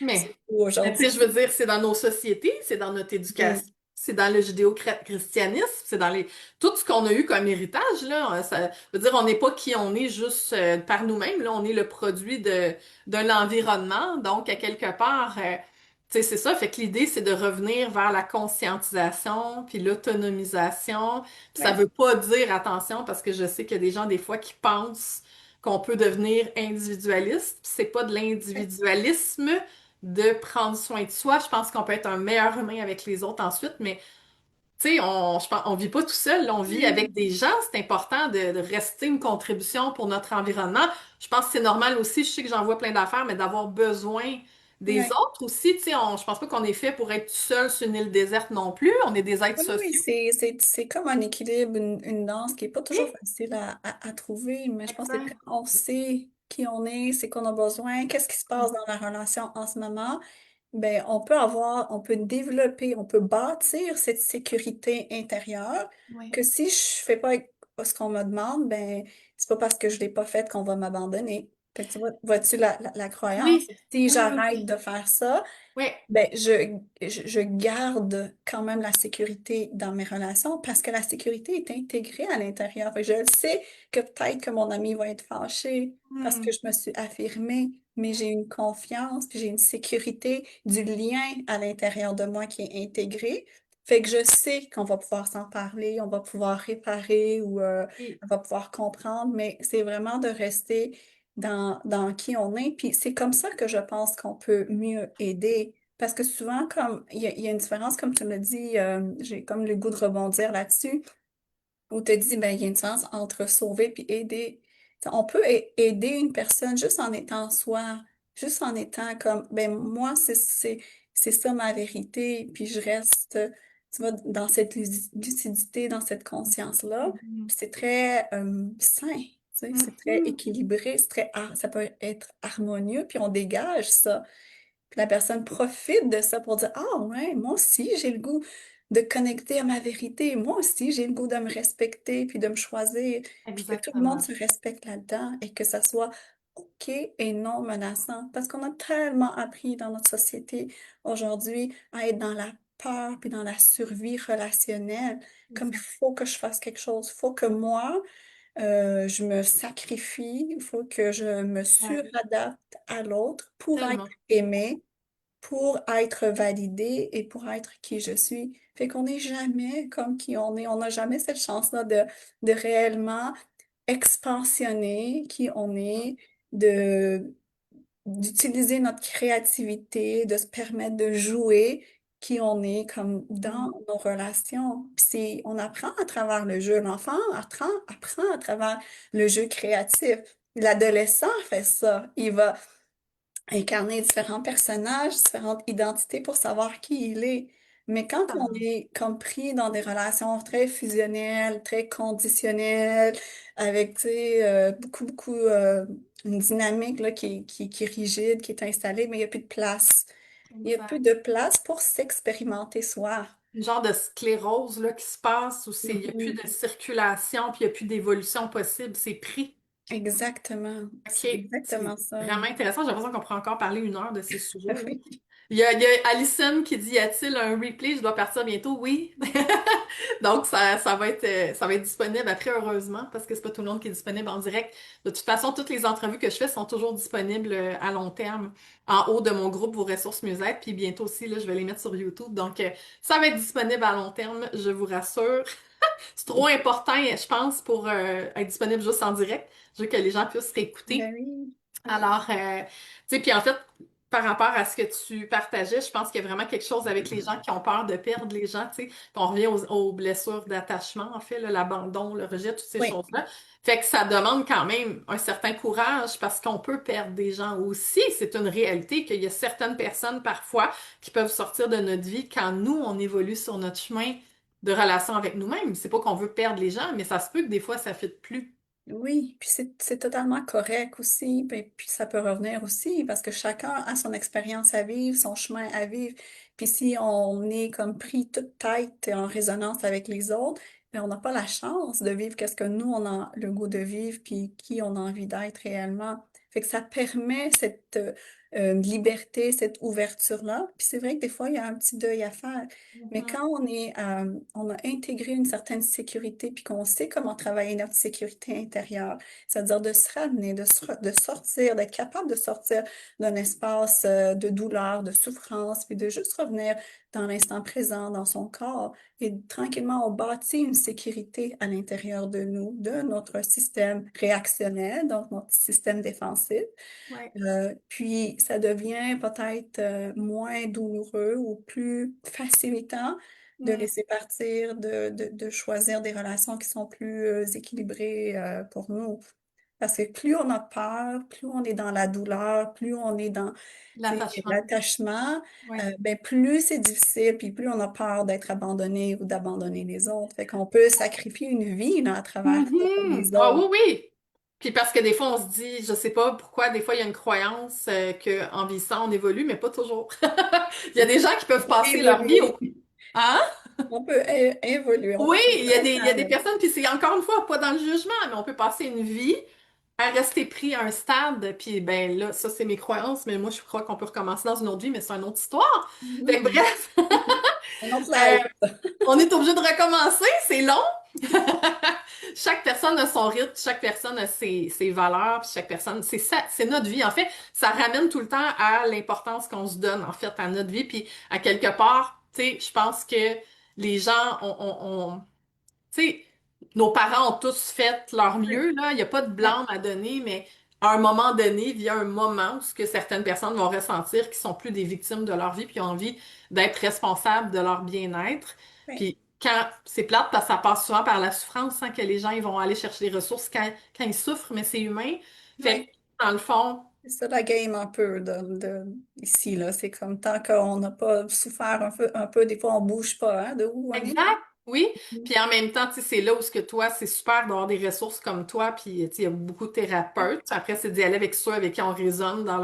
[SPEAKER 1] Mais,
[SPEAKER 2] surtout
[SPEAKER 1] mais tu sais,
[SPEAKER 2] aujourd'hui.
[SPEAKER 1] je veux dire, c'est dans nos sociétés, c'est dans notre éducation,
[SPEAKER 2] Mm.
[SPEAKER 1] c'est dans le judéo-christianisme, c'est dans les tout ce qu'on a eu comme héritage, là. Ça veut dire, on n'est pas qui on est juste par nous-mêmes, là. On est le produit d'un environnement. Donc, à quelque part, tu sais, c'est ça. Fait que l'idée, c'est de revenir vers la conscientisation, puis l'autonomisation. Puis ça
[SPEAKER 2] Ouais,
[SPEAKER 1] veut pas dire, attention, parce que je sais qu'il y a des gens, des fois, qui pensent qu'on peut devenir individualiste. Puis c'est pas de
[SPEAKER 2] ouais.
[SPEAKER 1] l'individualisme de prendre soin de soi. Je pense qu'on peut être un meilleur humain avec les autres ensuite, mais tu sais, on vit pas tout seul, là, on vit avec
[SPEAKER 2] Mm.
[SPEAKER 1] des gens. C'est important de rester une contribution pour notre environnement. Je pense que c'est normal aussi, je sais que j'en vois plein d'affaires, mais d'avoir besoin des
[SPEAKER 2] Ouais.
[SPEAKER 1] autres aussi. Tu sais, je pense pas qu'on est fait pour être tout seul sur une île déserte non plus. On est des êtres
[SPEAKER 2] Oui, oui,
[SPEAKER 1] sociaux.
[SPEAKER 2] c'est comme un équilibre, une danse qui n'est pas toujours
[SPEAKER 1] Oui,
[SPEAKER 2] facile à trouver, mais je pense que
[SPEAKER 1] exact.
[SPEAKER 2] quand on sait qui on est, c'est qu'on a besoin, qu'est-ce qui se passe dans la relation en ce moment, ben, on peut développer, on peut bâtir cette sécurité intérieure
[SPEAKER 1] Oui.
[SPEAKER 2] que si je fais pas ce qu'on me demande, ben, c'est pas parce que je l'ai pas fait qu'on va m'abandonner. Fait que tu vois-tu la croyance?
[SPEAKER 1] Oui,
[SPEAKER 2] Si
[SPEAKER 1] oui, oui,
[SPEAKER 2] j'arrête
[SPEAKER 1] oui.
[SPEAKER 2] de faire ça,
[SPEAKER 1] Oui,
[SPEAKER 2] ben, je garde quand même la sécurité dans mes relations parce que la sécurité est intégrée à l'intérieur. Fait que je le sais que peut-être que mon ami va être fâché parce que
[SPEAKER 1] hmm,
[SPEAKER 2] je me suis affirmée, mais j'ai une confiance, puis j'ai une sécurité du lien à l'intérieur de moi qui est intégré. Fait que je sais qu'on va pouvoir s'en parler, on va pouvoir réparer ou
[SPEAKER 1] oui,
[SPEAKER 2] on va pouvoir comprendre, mais c'est vraiment de rester dans qui on est. Puis c'est comme ça que je pense qu'on peut mieux aider. Parce que souvent, comme il y a une différence, comme tu l'as dit, j'ai comme le goût de rebondir là-dessus, où tu dis, ben, il y a une différence entre sauver et aider. T'sais, on peut aider une personne juste en étant soi, juste en étant comme, ben, moi, c'est ça ma vérité, puis je reste, tu vois, dans cette lucidité, dans cette conscience-là.
[SPEAKER 1] mhm,
[SPEAKER 2] Puis c'est très sain, tu sais, c'est très
[SPEAKER 1] mhm.
[SPEAKER 2] équilibré, ça peut être harmonieux, puis on dégage ça. Puis la personne profite de ça pour dire, ah ouais, moi aussi, j'ai le goût de connecter à ma vérité. Moi aussi, j'ai le goût de me respecter puis de me choisir. Puis que tout le monde
[SPEAKER 1] Exactement.
[SPEAKER 2] se respecte là-dedans et que ça soit OK et non menaçant. Parce qu'on a tellement appris dans notre société aujourd'hui à être dans la peur puis dans la survie relationnelle. Comme il
[SPEAKER 1] Exact.
[SPEAKER 2] faut que je fasse quelque chose. Il faut que moi, je me sacrifie. Il faut que je me
[SPEAKER 1] Ouais,
[SPEAKER 2] suradapte à l'autre pour être
[SPEAKER 1] tellement.
[SPEAKER 2] aimé pour être validé et pour être qui je suis. Fait qu'on n'est jamais comme qui on est. On n'a jamais cette chance-là de réellement expansionner qui on est, de, d'utiliser notre créativité, de se permettre de jouer qui on est comme dans
[SPEAKER 1] Mhm.
[SPEAKER 2] nos relations. Puis on apprend à travers le jeu. L'enfant apprend à travers le jeu créatif. L'adolescent fait ça. Il va incarner différents personnages, différentes identités pour savoir qui il est. Mais quand on
[SPEAKER 1] Totalement.
[SPEAKER 2] est compris dans des relations très fusionnelles, très conditionnelles, avec, tu sais, beaucoup, une dynamique là, qui est rigide, qui est installée, mais il n'y a plus de place. Il n'y a plus
[SPEAKER 1] Exact.
[SPEAKER 2] de place pour s'expérimenter soi.
[SPEAKER 1] Une genre de sclérose là, qui se passe où il n'y a plus
[SPEAKER 2] Mhm.
[SPEAKER 1] de circulation, puis il n'y a plus d'évolution possible. C'est pris.
[SPEAKER 2] Exactement.
[SPEAKER 1] OK.
[SPEAKER 2] C'est
[SPEAKER 1] C'est
[SPEAKER 2] exactement ça.
[SPEAKER 1] vraiment intéressant. J'ai l'impression qu'on pourrait encore parler 1 heure de ces sujets-là.
[SPEAKER 2] Oui.
[SPEAKER 1] il y a Alison qui dit, y a-t-il un replay? Je dois partir bientôt. Oui. Donc, ça va être disponible après, heureusement, parce que c'est pas tout le monde qui est disponible en direct. De toute façon, toutes les entrevues que je fais sont toujours disponibles à long terme en haut de mon groupe Vos ressources mieux-être. Puis bientôt aussi, là, je vais les mettre sur YouTube. Donc, ça va être disponible à long terme, je vous rassure. C'est trop important, je pense, pour être disponible juste en direct. Je veux que les gens puissent réécouter.
[SPEAKER 2] Ben oui.
[SPEAKER 1] Alors, tu sais, puis en fait, par rapport à ce que tu partageais, je pense qu'il y a vraiment quelque chose avec les gens qui ont peur de perdre les gens, tu sais. Puis on revient aux blessures d'attachement, en fait, là, l'abandon, le rejet, toutes ces
[SPEAKER 2] Oui,
[SPEAKER 1] choses-là. Fait que ça demande quand même un certain courage parce qu'on peut perdre des gens aussi. C'est une réalité qu'il y a certaines personnes parfois qui peuvent sortir de notre vie quand nous, on évolue sur notre chemin de relation avec nous-mêmes. C'est pas qu'on veut perdre les gens, mais ça se peut que des fois, ça ne fit plus.
[SPEAKER 2] oui, puis c'est totalement correct aussi, puis ça peut revenir aussi, parce que chacun a son expérience à vivre, son chemin à vivre, puis si on est comme pris toute tête et en résonance avec les autres, ben on n'a pas la chance de vivre qu'est-ce que nous, on a le goût de vivre, puis qui on a envie d'être réellement. Fait que ça permet cette liberté, cette ouverture-là, puis c'est vrai que des fois, il y a un petit deuil à faire. Mais
[SPEAKER 1] Mhm.
[SPEAKER 2] quand on a intégré une certaine sécurité, puis qu'on sait comment travailler notre sécurité intérieure, c'est-à-dire de se ramener, de sortir, d'être capable de sortir d'un espace de douleur, de souffrance, puis de juste revenir dans l'instant présent, dans son corps, et tranquillement, on bâtit une sécurité à l'intérieur de nous, de notre système réactionnel, donc notre système défensif.
[SPEAKER 1] Ouais.
[SPEAKER 2] Puis ça devient peut-être moins douloureux ou plus facilitant de
[SPEAKER 1] Mm.
[SPEAKER 2] laisser partir, de choisir des relations qui sont plus équilibrées pour nous. Parce que plus on a peur, plus on est dans la douleur, plus on est dans tu sais,
[SPEAKER 1] L'attachement.
[SPEAKER 2] l'attachement,
[SPEAKER 1] Ouais.
[SPEAKER 2] ben plus c'est difficile, puis plus on a peur d'être abandonné ou d'abandonner les autres. Fait qu'on peut sacrifier une vie là, à travers ça pour
[SPEAKER 1] Mhm.
[SPEAKER 2] les
[SPEAKER 1] Ah oui,
[SPEAKER 2] autres.
[SPEAKER 1] oui. Puis parce que des fois, on se dit, je sais pas pourquoi, des fois, il y a une croyance que en vieillissant, on évolue, mais pas toujours. Il y a des gens qui
[SPEAKER 2] On
[SPEAKER 1] peuvent
[SPEAKER 2] peut
[SPEAKER 1] passer leur vie au...
[SPEAKER 2] évoluer.
[SPEAKER 1] Hein?
[SPEAKER 2] On peut évoluer, on
[SPEAKER 1] Oui,
[SPEAKER 2] peut être
[SPEAKER 1] il y a des
[SPEAKER 2] conscient.
[SPEAKER 1] personnes, puis c'est encore une fois pas dans le jugement, mais on peut passer une vie à rester pris à un stade, puis ben là, ça c'est mes croyances, mais moi je crois qu'on peut recommencer dans une autre vie, mais c'est une autre histoire. Fait que
[SPEAKER 2] Mhm.
[SPEAKER 1] bref,
[SPEAKER 2] Un autre
[SPEAKER 1] euh,
[SPEAKER 2] live.
[SPEAKER 1] on est obligé de recommencer, c'est long. Chaque personne a son rythme, chaque personne a ses valeurs, puis chaque personne, c'est ça, c'est notre vie. En fait, ça ramène tout le temps à l'importance qu'on se donne, en fait, à notre vie. Puis, à quelque part, tu sais, je pense que les gens tu sais, nos parents ont tous fait leur
[SPEAKER 2] Oui,
[SPEAKER 1] mieux, là. Il n'y a pas de
[SPEAKER 2] oui,
[SPEAKER 1] blâme à donner, mais à un moment donné, via un moment où ce que certaines personnes vont ressentir qu'ils sont plus des victimes de leur vie, puis ont envie d'être responsables de leur bien-être.
[SPEAKER 2] oui,
[SPEAKER 1] Puis quand c'est plate, parce que ça passe souvent par la souffrance, hein, que les gens ils vont aller chercher des ressources quand ils souffrent, mais c'est humain. Fait
[SPEAKER 2] oui.
[SPEAKER 1] que, dans le fond,
[SPEAKER 2] C'est ça la game un peu ici, là. C'est comme tant qu'on n'a pas souffert un peu, des fois on bouge pas, hein, de où on est.
[SPEAKER 1] exact, oui.
[SPEAKER 2] Mhm.
[SPEAKER 1] Puis en même temps, tu sais, c'est là où ce que toi, c'est super d'avoir des ressources comme toi. Puis tu sais, il y a beaucoup de thérapeutes. Après, c'est d'y aller avec ceux avec qui on résonne dans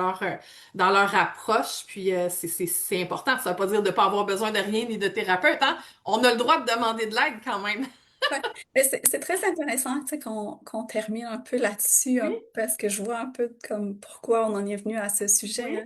[SPEAKER 1] leur approche. Puis c'est important. Ça veut pas dire de pas avoir besoin de rien ni de thérapeute, hein. On a le droit de demander de l'aide quand même.
[SPEAKER 2] Ouais. Mais c'est très intéressant, tu sais, qu'on termine un peu là-dessus, hein,
[SPEAKER 1] Oui,
[SPEAKER 2] parce que je vois un peu comme pourquoi on en est venu à ce sujet,
[SPEAKER 1] oui.
[SPEAKER 2] hein.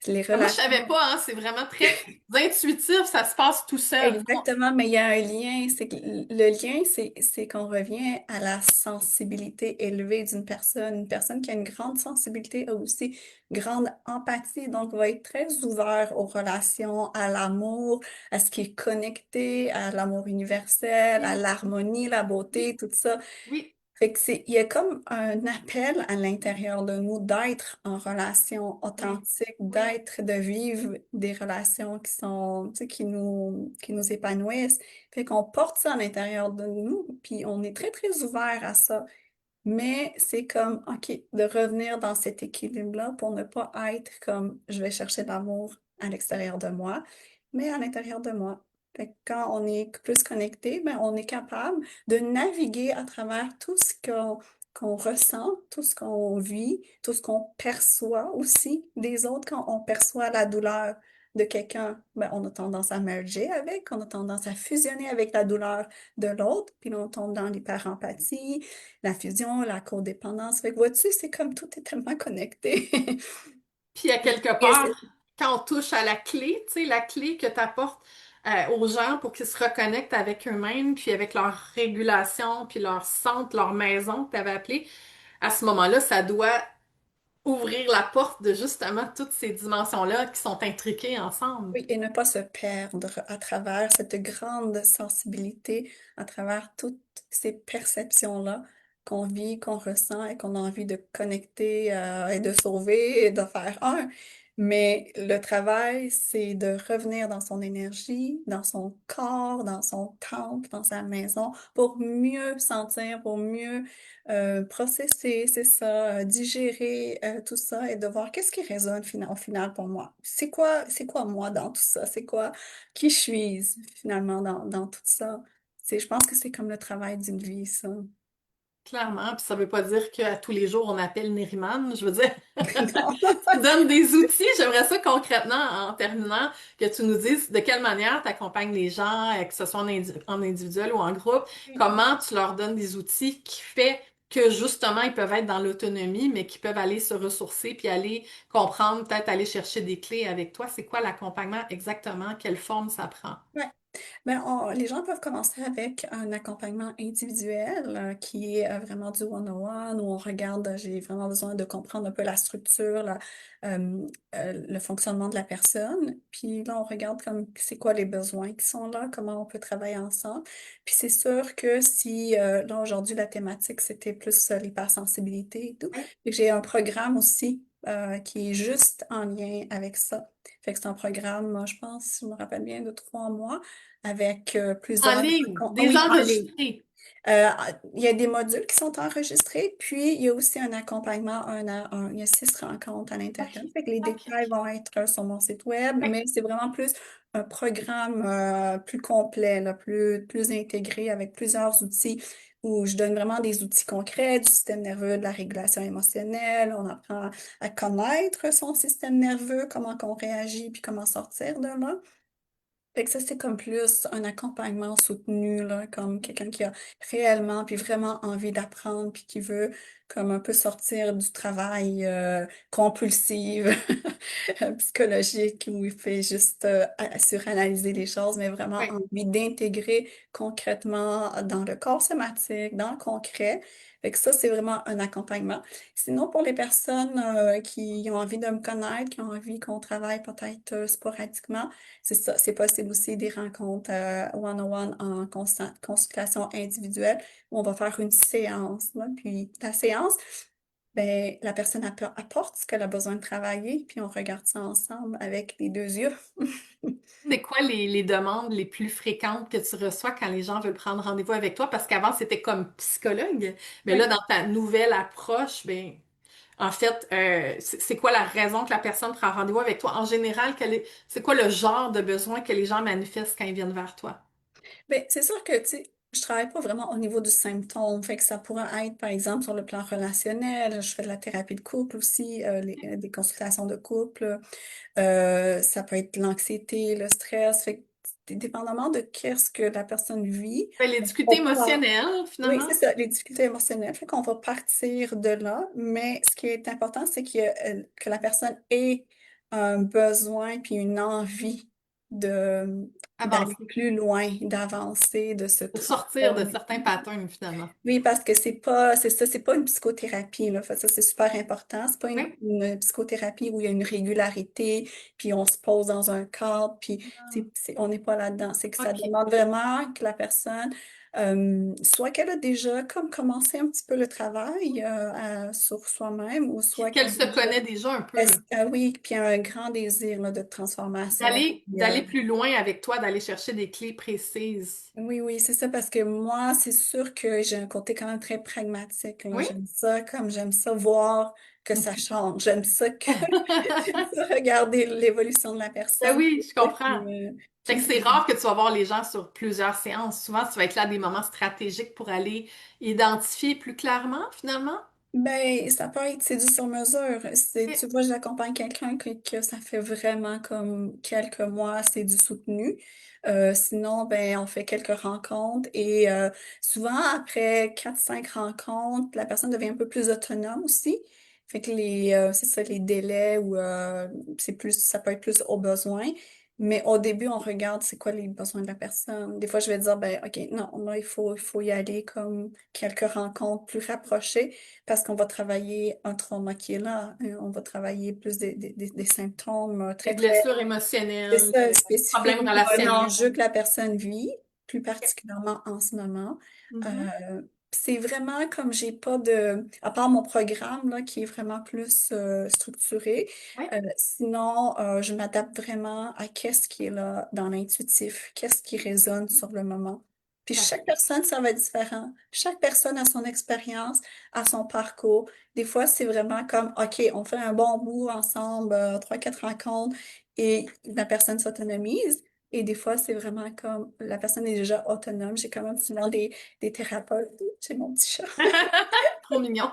[SPEAKER 2] Les
[SPEAKER 1] Ah, moi, je savais
[SPEAKER 2] relations.
[SPEAKER 1] pas, hein. C'est vraiment très intuitif. Ça se passe tout seul.
[SPEAKER 2] Exactement, mais il y a un lien. C'est que le lien, c'est qu'on revient à la sensibilité élevée d'une personne. Une personne qui a une grande sensibilité a aussi grande empathie, donc va être très ouvert aux relations, à l'amour, à ce qui est connecté, à l'amour universel, à
[SPEAKER 1] Oui,
[SPEAKER 2] l'harmonie, la
[SPEAKER 1] oui,
[SPEAKER 2] beauté, tout ça.
[SPEAKER 1] oui,
[SPEAKER 2] Fait que il y a comme un appel à l'intérieur de nous d'être en relation
[SPEAKER 1] oui,
[SPEAKER 2] authentique,
[SPEAKER 1] oui.
[SPEAKER 2] de vivre des relations qui sont, tu sais, qui nous épanouissent. Fait qu'on porte ça à l'intérieur de nous, puis on est très, très ouvert à ça. Mais c'est comme, OK, de revenir dans cet équilibre-là pour ne pas être comme je vais chercher l'amour à l'extérieur de moi, mais à l'intérieur de moi. Fait que quand on est plus connecté, ben, on est capable de naviguer à travers tout ce qu'on ressent, tout ce qu'on vit, tout ce qu'on perçoit aussi des autres quand on perçoit la douleur de quelqu'un. Ben, on a tendance à merger avec, on a tendance à fusionner avec la douleur de l'autre, puis là, on tombe dans l'hyper-empathie, la fusion, la codépendance. Fait que vois-tu, c'est comme tout est tellement connecté.
[SPEAKER 1] Puis à quelque
[SPEAKER 2] Et
[SPEAKER 1] part,
[SPEAKER 2] c'est-
[SPEAKER 1] quand on touche à la clé, tu sais, la clé que tu apportes aux gens pour qu'ils se reconnectent avec eux-mêmes, puis avec leur régulation, puis leur centre, leur maison que tu avais appelé, à ce moment-là, ça doit ouvrir la porte de justement toutes ces dimensions-là qui sont intriquées ensemble.
[SPEAKER 2] Oui, et ne pas se perdre à travers cette grande sensibilité, à travers toutes ces perceptions-là qu'on vit, qu'on ressent et qu'on a envie de connecter et de sauver et de faire un. Mais le travail, c'est de revenir dans son énergie, dans son corps, dans son temple, dans sa maison, pour mieux sentir, pour mieux processer, c'est ça, digérer tout ça et de voir qu'est-ce qui résonne au final pour moi. C'est quoi moi dans tout ça? C'est quoi, qui je suis finalement dans tout ça? Je pense que c'est comme le travail d'une vie, ça.
[SPEAKER 1] Clairement, puis ça veut pas dire qu'à tous les jours on appelle Neriman. Je veux dire,
[SPEAKER 2] Non.
[SPEAKER 1] tu donnes des outils. J'aimerais ça concrètement, en terminant, que tu nous dises de quelle manière tu accompagnes les gens, que ce soit en individuel ou en groupe, comment tu leur donnes des outils qui fait que justement ils peuvent être dans l'autonomie, mais qui peuvent aller se ressourcer puis aller comprendre, peut-être aller chercher des clés avec toi. C'est quoi l'accompagnement exactement? Quelle forme ça prend?
[SPEAKER 2] Ouais. Ben, les gens peuvent commencer avec un accompagnement individuel qui est vraiment du one-on-one où on regarde, j'ai vraiment besoin de comprendre un peu la structure, le fonctionnement de la personne. Puis là, on regarde comme c'est quoi les besoins qui sont là, comment on peut travailler ensemble. Puis c'est sûr que si là aujourd'hui la thématique c'était plus l'hypersensibilité et tout, et j'ai un programme aussi qui est juste en lien avec ça. Fait que c'est un programme, je pense, si je me rappelle bien, de 3 mois avec
[SPEAKER 1] En
[SPEAKER 2] plusieurs...
[SPEAKER 1] ligne,
[SPEAKER 2] Oui,
[SPEAKER 1] déjà
[SPEAKER 2] en ligne.
[SPEAKER 1] enregistré.
[SPEAKER 2] Euh, il y a des modules qui sont enregistrés, puis il y a aussi un accompagnement, il y a 6 rencontres à l'intérieur.
[SPEAKER 1] OK,
[SPEAKER 2] Fait que les
[SPEAKER 1] OK.
[SPEAKER 2] détails vont être sur mon site web,
[SPEAKER 1] Oui.
[SPEAKER 2] mais c'est vraiment plus un programme plus complet, là, plus intégré avec plusieurs outils où je donne vraiment des outils concrets du système nerveux, de la régulation émotionnelle. On apprend à connaître son système nerveux, comment qu'on réagit, puis comment sortir de là. Fait que ça, c'est comme plus un accompagnement soutenu, là, comme quelqu'un qui a réellement, puis vraiment envie d'apprendre, puis qui veut comme un peu sortir du travail compulsif, psychologique, où il fait juste suranalyser les choses, mais vraiment
[SPEAKER 1] Oui.
[SPEAKER 2] envie d'intégrer concrètement dans le corps somatique, dans le concret. Fait que ça, c'est vraiment un accompagnement. Sinon, pour les personnes qui ont envie de me connaître, qui ont envie qu'on travaille peut-être sporadiquement, c'est ça, c'est possible aussi des rencontres one-on-one en consultation individuelle où on va faire une séance, là. Puis la séance, ben, la personne apporte ce qu'elle a besoin de travailler, puis on regarde ça ensemble avec les deux yeux.
[SPEAKER 1] C'est quoi les demandes les plus fréquentes que tu reçois quand les gens veulent prendre rendez-vous avec toi? Parce qu'avant, c'était comme psychologue, mais là,
[SPEAKER 2] Oui.
[SPEAKER 1] dans ta nouvelle approche, ben, en fait, c'est quoi la raison que la personne prend rendez-vous avec toi? En général, c'est quoi le genre de besoin que les gens manifestent quand ils viennent vers toi?
[SPEAKER 2] Ben, c'est sûr que, tu sais, je travaille pas vraiment au niveau du symptôme. Fait que ça pourrait être, par exemple, sur le plan relationnel. Je fais de la thérapie de couple aussi, des consultations de couple. Ça peut être l'anxiété, le stress. Fait que, dépendamment de qu'est-ce que la personne vit,
[SPEAKER 1] Ben, les difficultés
[SPEAKER 2] on part.
[SPEAKER 1] émotionnelles,
[SPEAKER 2] Oui,
[SPEAKER 1] finalement.
[SPEAKER 2] c'est ça, les difficultés émotionnelles. Fait qu'on va partir de là. Mais ce qui est important, c'est que la personne ait un besoin puis une envie de d'aller
[SPEAKER 1] Avancer,
[SPEAKER 2] plus loin, d'avancer, de se
[SPEAKER 1] de sortir de
[SPEAKER 2] transformer.
[SPEAKER 1] certains patterns, finalement.
[SPEAKER 2] Oui, parce que c'est ça, c'est pas une psychothérapie, là. Fait que ça, c'est super important. C'est pas
[SPEAKER 1] Oui.
[SPEAKER 2] une psychothérapie où il y a une régularité, puis on se pose dans un cadre, puis on n'est pas là-dedans. C'est que ça
[SPEAKER 1] OK.
[SPEAKER 2] demande vraiment que la personne, soit qu'elle a déjà comme commencé un petit peu le travail sur soi-même, ou soit
[SPEAKER 1] Qu'elle
[SPEAKER 2] qu'elle
[SPEAKER 1] se
[SPEAKER 2] déjà,
[SPEAKER 1] connaît déjà un peu, là.
[SPEAKER 2] oui, puis a un grand désir là, de transformation.
[SPEAKER 1] D'aller plus loin avec toi, d'aller chercher des clés précises.
[SPEAKER 2] Oui, oui, c'est ça, parce que moi, c'est sûr que j'ai un côté quand même très pragmatique, là.
[SPEAKER 1] Oui?
[SPEAKER 2] J'aime ça voir que ça change. J'aime ça j'aime ça regarder l'évolution de la
[SPEAKER 1] Ben
[SPEAKER 2] personne.
[SPEAKER 1] oui, je
[SPEAKER 2] Et
[SPEAKER 1] comprends. Fait que
[SPEAKER 2] puis,
[SPEAKER 1] c'est rare que tu vas voir les gens sur plusieurs séances. Souvent, tu vas être là à des moments stratégiques pour aller identifier plus clairement, finalement.
[SPEAKER 2] ben, ça peut être, c'est du sur mesure.
[SPEAKER 1] Ok.
[SPEAKER 2] Tu vois, j'accompagne quelqu'un que ça fait vraiment comme quelques mois, c'est du soutenu. Sinon, ben, on fait quelques rencontres et souvent, après 4, 5 rencontres, la personne devient un peu plus autonome aussi. Fait que c'est ça, les délais ou c'est plus, ça peut être plus au besoin. Mais au début, on regarde c'est quoi les besoins de la personne. Des fois, je vais dire, ben, OK, non, là, il faut y aller comme quelques rencontres plus rapprochées parce qu'on va travailler un trauma qui est là. On va travailler plus des symptômes
[SPEAKER 1] Les
[SPEAKER 2] très, très,
[SPEAKER 1] blessures
[SPEAKER 2] c'est
[SPEAKER 1] émotionnelles,
[SPEAKER 2] ça,
[SPEAKER 1] problèmes
[SPEAKER 2] spécifiques ou un
[SPEAKER 1] relationnels.
[SPEAKER 2] enjeu que la personne vit, plus particulièrement en ce moment.
[SPEAKER 1] Mhm.
[SPEAKER 2] Euh, c'est vraiment comme j'ai pas de, à part mon programme là, qui est vraiment plus structuré,
[SPEAKER 1] Oui,
[SPEAKER 2] sinon je m'adapte vraiment à qu'est-ce qui est là dans l'intuitif, qu'est-ce qui résonne sur le moment. Puis chaque
[SPEAKER 1] parfait.
[SPEAKER 2] personne, ça va être différent. Chaque personne a son expérience, a son parcours. Des fois, c'est vraiment comme, OK, on fait un bon bout ensemble, trois, quatre rencontres, et la personne s'autonomise. Et des fois, c'est vraiment comme la personne est déjà autonome. J'ai quand même souvent des thérapeutes, j'ai mon petit chat,
[SPEAKER 1] Trop mignon.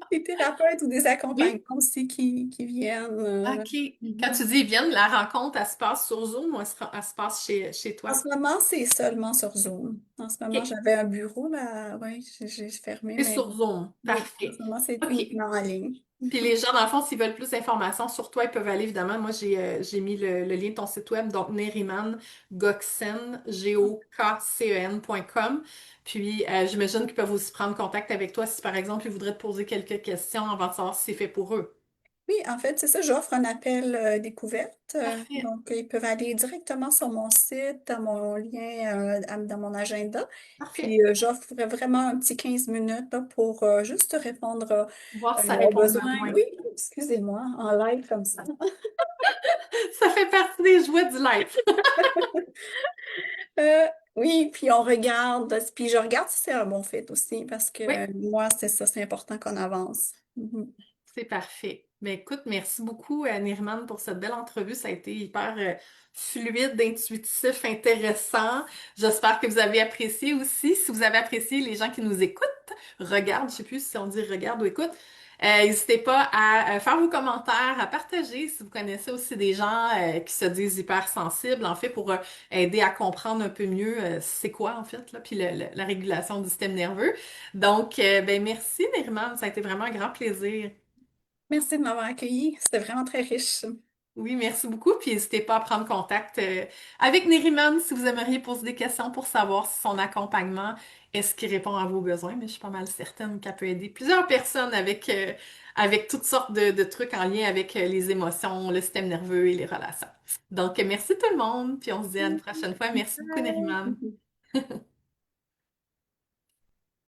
[SPEAKER 2] des thérapeutes ou des accompagnants
[SPEAKER 1] Oui.
[SPEAKER 2] aussi qui viennent.
[SPEAKER 1] OK. Quand
[SPEAKER 2] Mhm.
[SPEAKER 1] tu dis ils viennent, la rencontre, elle se passe sur Zoom ou elle se passe chez
[SPEAKER 2] En
[SPEAKER 1] toi?
[SPEAKER 2] ce moment, c'est seulement sur Zoom. En ce moment,
[SPEAKER 1] OK.
[SPEAKER 2] j'avais un bureau là, ouais, j'ai fermé,
[SPEAKER 1] C'est
[SPEAKER 2] mais
[SPEAKER 1] sur Zoom.
[SPEAKER 2] oui, en
[SPEAKER 1] Parfait.
[SPEAKER 2] ce moment, c'est
[SPEAKER 1] OK.
[SPEAKER 2] uniquement en ligne.
[SPEAKER 1] Puis les gens, dans le fond, s'ils veulent plus d'informations sur toi, ils peuvent aller, évidemment. Moi, j'ai mis le lien de ton site web, donc Neriman Goxen, Goxen.com. Puis, j'imagine qu'ils peuvent aussi prendre contact avec toi si, par exemple, ils voudraient te poser quelques questions avant de savoir si c'est fait pour eux.
[SPEAKER 2] Oui, en fait, c'est ça, j'offre un appel découverte.
[SPEAKER 1] Parfait.
[SPEAKER 2] Donc, ils peuvent aller directement sur mon site, dans mon lien, dans mon agenda.
[SPEAKER 1] Parfait.
[SPEAKER 2] Puis, j'offre vraiment un petit 15 minutes là, pour juste répondre
[SPEAKER 1] Voir si ça
[SPEAKER 2] aux
[SPEAKER 1] répond aux
[SPEAKER 2] besoins.
[SPEAKER 1] besoins.
[SPEAKER 2] Oui, excusez-moi, en live comme ça.
[SPEAKER 1] Ça fait partie des joies du live.
[SPEAKER 2] Euh, oui, puis on regarde, puis je regarde si c'est un bon fit aussi, parce que
[SPEAKER 1] Oui.
[SPEAKER 2] moi, c'est ça, c'est important qu'on avance. Mhm.
[SPEAKER 1] C'est parfait. Mais écoute, merci beaucoup, Nirman, pour cette belle entrevue. Ça a été hyper fluide, intuitif, intéressant. J'espère que vous avez apprécié aussi. Si vous avez apprécié, les gens qui nous écoutent, regardent, je sais plus si on dit regarde ou écoute, n'hésitez pas à faire vos commentaires, à partager si vous connaissez aussi des gens qui se disent hypersensibles, en fait, pour aider à comprendre un peu mieux c'est quoi, en fait, là, puis la régulation du système nerveux. Donc, ben merci, Nirman. Ça a été vraiment un grand plaisir.
[SPEAKER 2] Merci de m'avoir accueilli. C'était vraiment très riche.
[SPEAKER 1] Oui, merci beaucoup. Puis n'hésitez pas à prendre contact avec Neriman si vous aimeriez poser des questions pour savoir si son accompagnement est-ce qu'il répond à vos besoins. Mais je suis pas mal certaine qu'elle peut aider plusieurs personnes avec toutes sortes de trucs en lien avec les émotions, le système nerveux et les relations. Donc, merci tout le monde. Puis on se dit à une prochaine fois. Merci beaucoup, Neriman.
[SPEAKER 2] Bye.